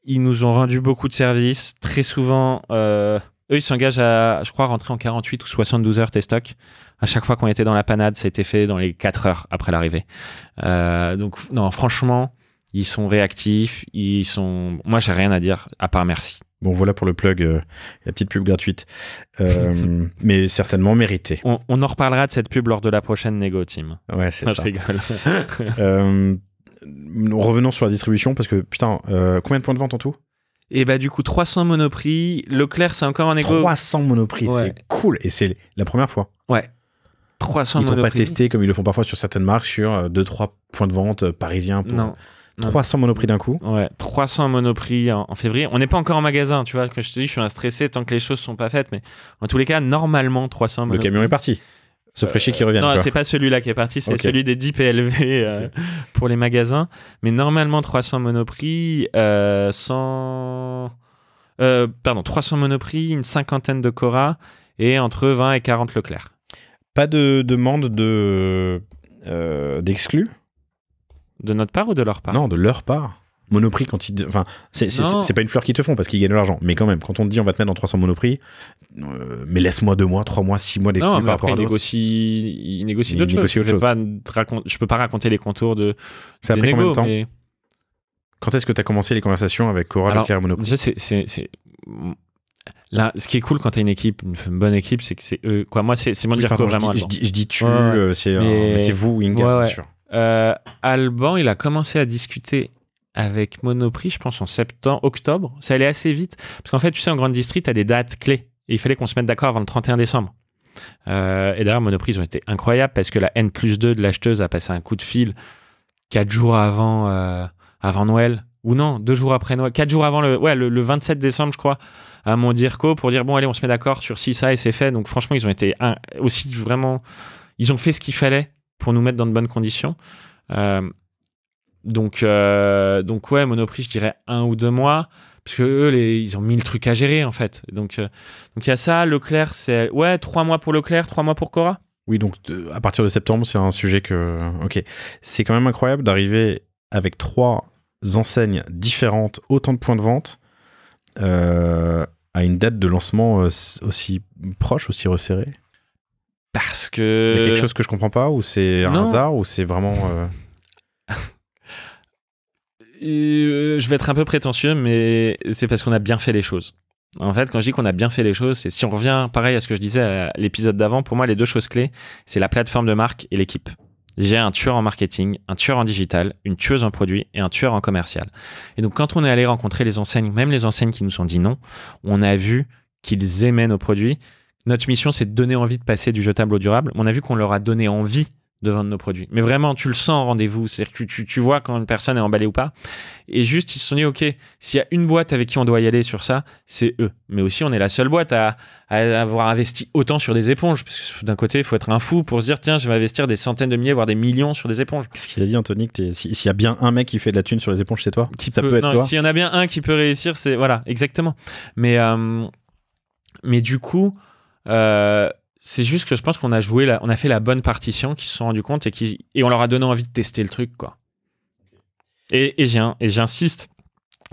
ils nous ont rendu beaucoup de services. Très souvent, eux, ils s'engagent à, je crois, rentrer en 48 ou 72 heures T-Stock. À chaque fois qu'on était dans la panade, ça a été fait dans les 4 heures après l'arrivée. Donc, non, franchement, ils sont réactifs. Moi, j'ai rien à dire, à part merci. Bon, voilà pour le plug, la petite pub gratuite. Mais certainement méritée. On en reparlera de cette pub lors de la prochaine négo, Tim. Ouais, c'est ça. Je rigole. Revenons sur la distribution, parce que, putain, combien de points de vente en tout? Et bah, du coup, 300 Monoprix. Leclerc, c'est encore en négo. 300 Monoprix, c'est cool. Et c'est la première fois. Ouais. 300 Monoprix. Ils t'ont pas testé, comme ils le font parfois sur certaines marques, sur 2-3 points de vente parisiens pour... Non. 300 Monoprix d'un coup. Ouais, 300 Monoprix en février. On n'est pas encore en magasin, tu vois. Comme je te dis, je suis un stressé tant que les choses sont pas faites. Mais en tous les cas, normalement, 300 Monoprix. Le camion est parti. Se fraîchir qui reviennent. Non, c'est pas celui-là qui est parti, c'est celui des 10 PLV pour les magasins. Mais normalement, 300 Monoprix, 300 Monoprix, une cinquantaine de Cora et entre 20 et 40 Leclerc. Pas de demande d'exclus? De notre part ou de leur part? Non, de leur part. Monoprix, quand ils... Enfin, c'est pas une fleur qu'ils te font parce qu'ils gagnent de l'argent. Mais quand même, quand on te dit on va te mettre dans 300 Monoprix, mais laisse-moi 2 mois, 3 mois, 6 mois d'exclus par rapport à d'autres. Ils négocient d'autres choses. Je peux pas raconter les contours de... Ça a pris combien de temps? Quand est-ce que tu as commencé les conversations avec Cora, Leclerc et Monoprix? Là, ce qui est cool quand t'as une équipe, une bonne équipe, c'est que c'est eux. Quoi, moi, c'est mon dire vraiment. Je dis tu, mais c'est vous, Winga, bien sûr. Alban, il a commencé à discuter avec Monoprix, je pense en octobre. Ça allait assez vite. Parce qu'en fait, tu sais, en grande distri, tu as des dates clés. Et il fallait qu'on se mette d'accord avant le 31 décembre. Et d'ailleurs, Monoprix, ils ont été incroyables parce que la N+2 de l'acheteuse a passé un coup de fil 4 jours avant Noël. Ou non, 2 jours après Noël. 4 jours avant le 27 décembre, je crois, à mon DIRCO pour dire, bon, allez, on se met d'accord sur ça et c'est fait. Donc, franchement, ils ont été aussi vraiment... Ils ont fait ce qu'il fallait pour nous mettre dans de bonnes conditions. Donc ouais, Monoprix, je dirais 1 ou 2 mois. Parce que eux, ils ont 1000 trucs à gérer, en fait. Donc, il y a ça. Leclerc, c'est 3 mois pour Leclerc, 3 mois pour Cora. Oui, donc à partir de septembre, c'est un sujet que... Ok. C'est quand même incroyable d'arriver avec 3 enseignes différentes, autant de points de vente, à une date de lancement aussi proche, aussi resserrée. Parce que... Il y a quelque chose que je comprends pas, ou c'est un hasard, ou c'est vraiment... Je vais être un peu prétentieux, mais c'est parce qu'on a bien fait les choses. En fait, quand je dis qu'on a bien fait les choses, c'est si on revient pareil à ce que je disais à l'épisode d'avant, pour moi, les 2 choses clés, c'est la plateforme de marque et l'équipe. J'ai un tueur en marketing, un tueur en digital, une tueuse en produit et un tueur en commercial. Et donc, quand on est allé rencontrer les enseignes, même les enseignes qui nous ont dit non, on a vu qu'ils aimaient nos produits. Notre mission, c'est de donner envie de passer du jetable au durable. On a vu qu'on leur a donné envie de vendre nos produits. Mais vraiment, tu le sens en rendez-vous. C'est-à-dire que tu vois quand une personne est emballée ou pas. Et juste, ils se sont dit, OK, s'il y a une boîte avec qui on doit y aller sur ça, c'est eux. Mais aussi, on est la seule boîte à avoir investi autant sur des éponges. Parce que d'un côté, il faut être un fou pour se dire, tiens, je vais investir des centaines de milliers, voire des millions sur des éponges. Qu'est-ce qu'il a dit, Anthony, que s'il y a bien un mec qui fait de la thune sur les éponges, c'est toi? Ça peut être toi? S'il y en a bien un qui peut réussir, c'est... Voilà, exactement. Mais du coup... c'est juste que je pense qu'on a on a fait la bonne partition, qu'ils se sont rendus compte et on leur a donné envie de tester le truc, quoi. Et j'insiste,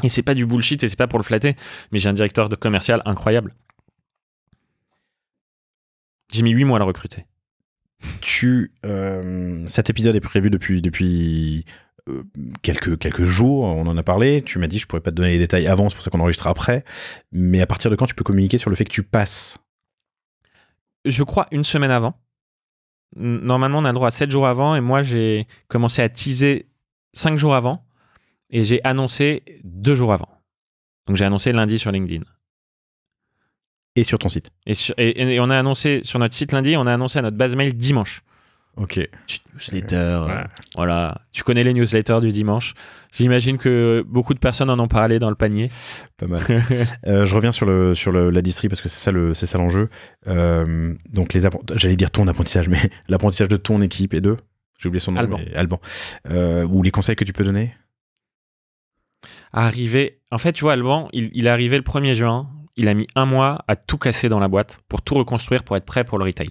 et c'est pas du bullshit et c'est pas pour le flatter, mais j'ai un directeur de commercial incroyable. J'ai mis 8 mois à le recruter. Cet épisode est prévu depuis quelques jours, on en a parlé. Tu m'as dit, je pourrais pas te donner les détails avant, c'est pour ça qu'on enregistre après. Mais à partir de quand tu peux communiquer sur le fait que tu passes? Je crois 1 semaine avant. Normalement, on a le droit à 7 jours avant. Et moi, j'ai commencé à teaser 5 jours avant. Et j'ai annoncé 2 jours avant. Donc, j'ai annoncé lundi sur LinkedIn. Et sur ton site. Et on a annoncé sur notre site lundi. On a annoncé à notre base mail dimanche. Ok. Newsletter. Ouais. Voilà. Tu connais les newsletters du dimanche. J'imagine que beaucoup de personnes en ont parlé dans le panier. Pas mal. Je reviens sur la distri parce que c'est ça l'enjeu. Donc j'allais dire ton apprentissage, mais l'apprentissage de ton équipe et j'ai oublié son nom. Alban. Ou les conseils que tu peux donner. En fait, tu vois, Alban, il est arrivé le 1er juin. Il a mis 1 mois à tout casser dans la boîte pour tout reconstruire pour être prêt pour le retail.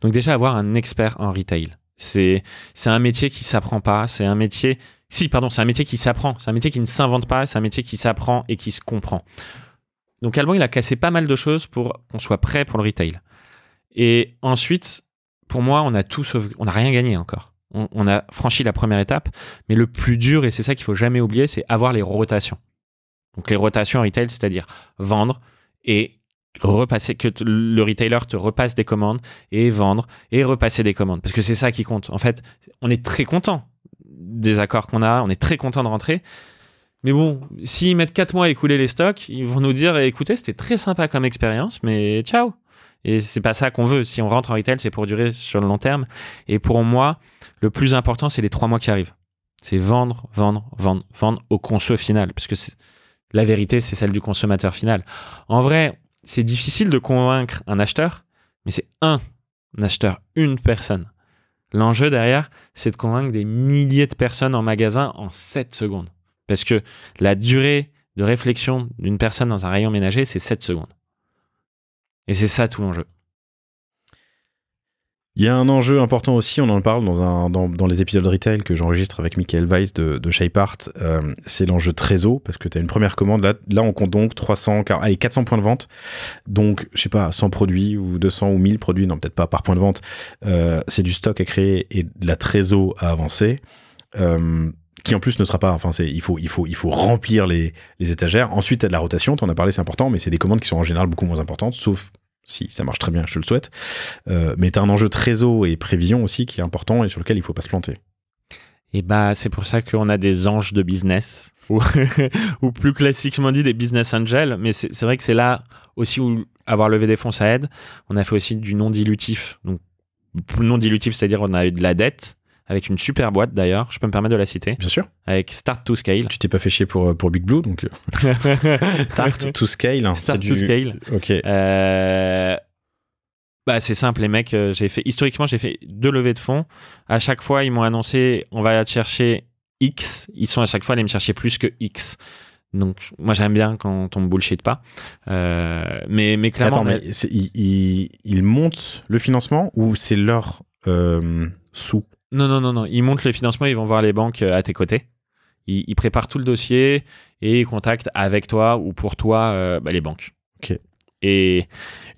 Donc déjà, avoir un expert en retail, c'est un métier qui s'apprend pas. C'est un métier qui s'apprend. C'est un métier qui ne s'invente pas. C'est un métier qui s'apprend et qui se comprend. Donc Alban, il a cassé pas mal de choses pour qu'on soit prêt pour le retail. Et ensuite, pour moi, on n'a rien gagné encore. On a franchi la première étape, mais le plus dur, et c'est ça qu'il faut jamais oublier, c'est avoir les rotations. Donc les rotations en retail, c'est-à-dire vendre et repasser, que le retailer te repasse des commandes et vendre et repasser des commandes. Parce que c'est ça qui compte. En fait, on est très content des accords qu'on a, on est très content de rentrer. Mais bon, s'ils mettent 4 mois à écouler les stocks, ils vont nous dire, écoutez, c'était très sympa comme expérience, mais ciao. Et c'est pas ça qu'on veut. Si on rentre en retail, c'est pour durer sur le long terme. Et pour moi, le plus important, c'est les 3 mois qui arrivent. C'est vendre au conso final. Parce que la vérité, c'est celle du consommateur final. En vrai, c'est difficile de convaincre un acheteur, mais c'est un acheteur, une personne. L'enjeu derrière, c'est de convaincre des milliers de personnes en magasin en 7 secondes. Parce que la durée de réflexion d'une personne dans un rayon ménager, c'est 7 secondes. Et c'est ça tout l'enjeu. Il y a un enjeu important aussi, on en parle dans les épisodes de retail que j'enregistre avec Michael Weiss de Shapeart, c'est l'enjeu trésor, parce que tu as une première commande, là on compte donc 400 points de vente, donc je sais pas, 100 produits ou 200 ou 1000 produits, non peut-être pas par point de vente, c'est du stock à créer et de la trésor à avancer, qui en plus ne sera pas, enfin il faut remplir les étagères. Ensuite tu as de la rotation, tu en as parlé, c'est important, mais c'est des commandes qui sont en général beaucoup moins importantes, sauf si ça marche très bien, je te le souhaite. Mais tu as un enjeu trésor et prévision aussi qui est important et sur lequel il ne faut pas se planter. Et c'est pour ça qu'on a des anges de business, ou plus classiquement dit des business angels. Mais c'est vrai que c'est là aussi où avoir levé des fonds, ça aide. On a fait aussi du non dilutif. Donc, non dilutif, c'est-à-dire on a eu de la dette, avec une super boîte d'ailleurs, je peux me permettre de la citer. Bien sûr. Avec Start to Scale. Tu t'es pas fait chier pour Big Blue, donc. Start to Scale. Start to Scale. Ok. C'est simple, les mecs, historiquement, j'ai fait 2 levées de fonds. À chaque fois, ils m'ont annoncé, on va te chercher X. Ils sont à chaque fois allés me chercher plus que X. Donc, moi, j'aime bien quand on me bullshit pas. Mais clairement... Attends, mais ils montent le financement ou c'est leur sous? Non. Ils montent le financement, ils vont voir les banques à tes côtés. Ils préparent tout le dossier et ils contactent avec toi ou pour toi les banques. Ok. Et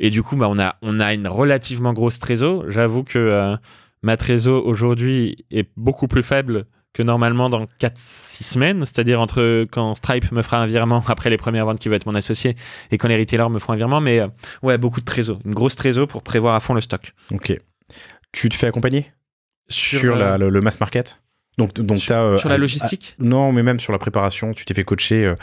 du coup, on a une relativement grosse trésor. J'avoue que ma trésor aujourd'hui est beaucoup plus faible que normalement dans 4-6 semaines, c'est-à-dire entre quand Stripe me fera un virement après les premières ventes qui va être mon associé et quand les retailers me feront un virement, mais beaucoup de trésor, une grosse trésor pour prévoir à fond le stock. Ok. Tu te fais accompagner sur le mass market? Donc sur la logistique? Non, mais même sur la préparation, tu t'es fait coacher,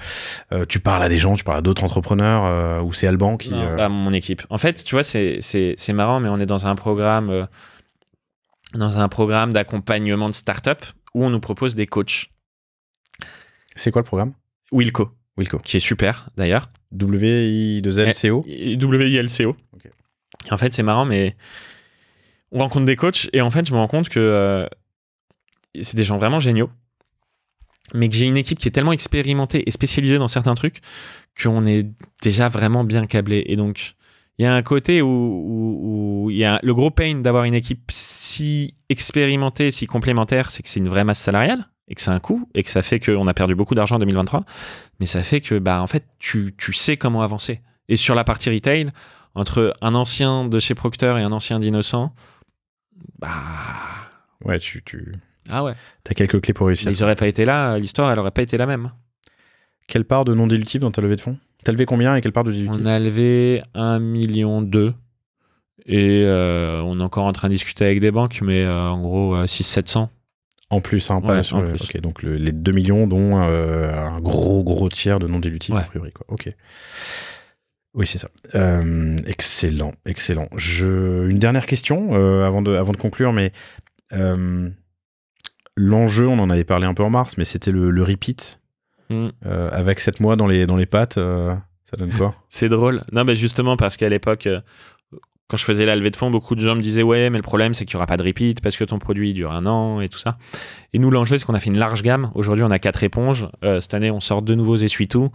tu parles à des gens, tu parles à d'autres entrepreneurs, ou c'est Alban qui... mon équipe. En fait, tu vois, c'est marrant, mais on est dans un programme d'accompagnement de start-up où on nous propose des coachs. C'est quoi le programme? Wilco, qui est super d'ailleurs. WILCO? WILCO. Okay. En fait, c'est marrant, mais on rencontre des coachs et en fait, je me rends compte que c'est des gens vraiment géniaux, mais que j'ai une équipe qui est tellement expérimentée et spécialisée dans certains trucs qu'on est déjà vraiment bien câblé. Et donc, il y a un côté où il y a le gros pain d'avoir une équipe si expérimentée, si complémentaire, c'est que c'est une vraie masse salariale et que c'est un coût et que ça fait qu'on a perdu beaucoup d'argent en 2023, mais ça fait que en fait, tu sais comment avancer. Et sur la partie retail, entre un ancien de chez Procter et un ancien d'Innocent, ouais, ah ouais. T'as quelques clés pour réussir. Ils n'auraient pas été là, l'histoire, elle n'aurait pas été la même. Quelle part de non dilutif dans ta levée de fonds? T'as levé combien et quelle part de dilutif? On a levé 1,2 million et on est encore en train de discuter avec des banques, mais en gros 600-700. En plus, hein, pas sur plus. Ok, donc les 2 millions, dont un gros tiers de non dilutif, a priori, quoi. Ok. Oui, c'est ça. Excellent. Une dernière question avant de conclure, mais l'enjeu, on en avait parlé un peu en mars, mais c'était le repeat. Avec 7 mois dans les pattes, ça donne quoi? C'est drôle. Non, justement, parce qu'à l'époque, quand je faisais la levée de fonds, beaucoup de gens me disaient ouais, mais le problème, c'est qu'il n'y aura pas de repeat parce que ton produit dure 1 an et tout ça. Et nous, l'enjeu, c'est qu'on a fait une large gamme. Aujourd'hui, on a 4 éponges. Cette année, on sort 2 nouveaux essuie-tout,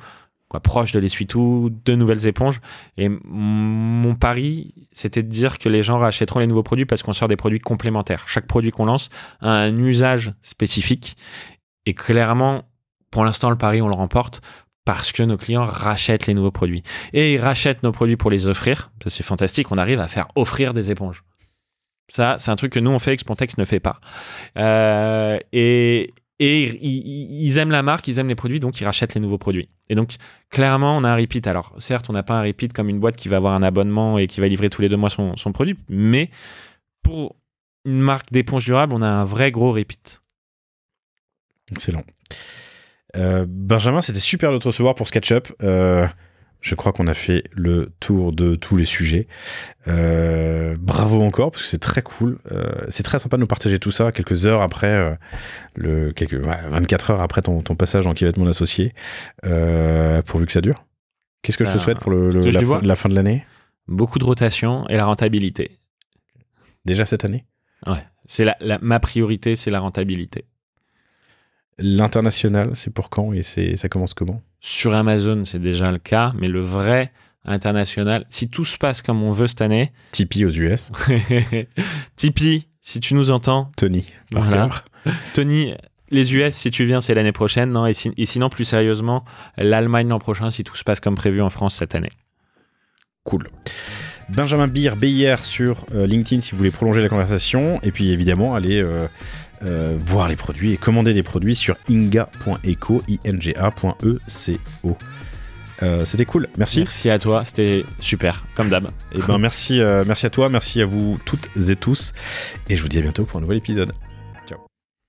proche de l'essuie-tout, 2 nouvelles éponges. Et mon pari, c'était de dire que les gens rachèteront les nouveaux produits parce qu'on sort des produits complémentaires. Chaque produit qu'on lance a un usage spécifique. Et clairement, pour l'instant, le pari, on le remporte parce que nos clients rachètent les nouveaux produits. Et ils rachètent nos produits pour les offrir. Ça, c'est fantastique. On arrive à faire offrir des éponges. Ça, c'est un truc que nous, on fait et que Spontex ne fait pas. Et ils aiment la marque, ils aiment les produits, donc ils rachètent les nouveaux produits. Et donc, clairement, on a un repeat. Alors, certes, on n'a pas un repeat comme une boîte qui va avoir un abonnement et qui va livrer tous les 2 mois son produit, mais pour une marque d'éponge durable, on a un vrai gros repeat. Excellent. Benjamin, c'était super de te recevoir pour ce catch-up. Je crois qu'on a fait le tour de tous les sujets. Bravo encore, parce que c'est très cool. C'est très sympa de nous partager tout ça quelques heures après, 24 heures après ton passage dans Qui va être mon associé, pourvu que ça dure. Qu'est-ce que je te souhaite pour la fin de l'année? Beaucoup de rotation et la rentabilité. Déjà cette année? Ouais, c'est ma priorité, c'est la rentabilité. L'international, c'est pour quand et ça commence comment? Sur Amazon, c'est déjà le cas, mais le vrai international, si tout se passe comme on veut cette année... Tipeee aux US. Tipeee, si tu nous entends. Tony. Voilà. Tony, les US, si tu viens, c'est l'année prochaine. Non, et sinon, plus sérieusement, l'Allemagne l'an prochain, si tout se passe comme prévu en France cette année. Cool. Benjamin Beer, BIR sur LinkedIn si vous voulez prolonger la conversation. Et puis évidemment, allez... voir les produits et commander des produits sur inga.eco, inga.eco. C'était cool, merci. Merci à toi, c'était super, comme d'hab. Et merci à toi, merci à vous toutes et tous, et je vous dis à bientôt pour un nouvel épisode.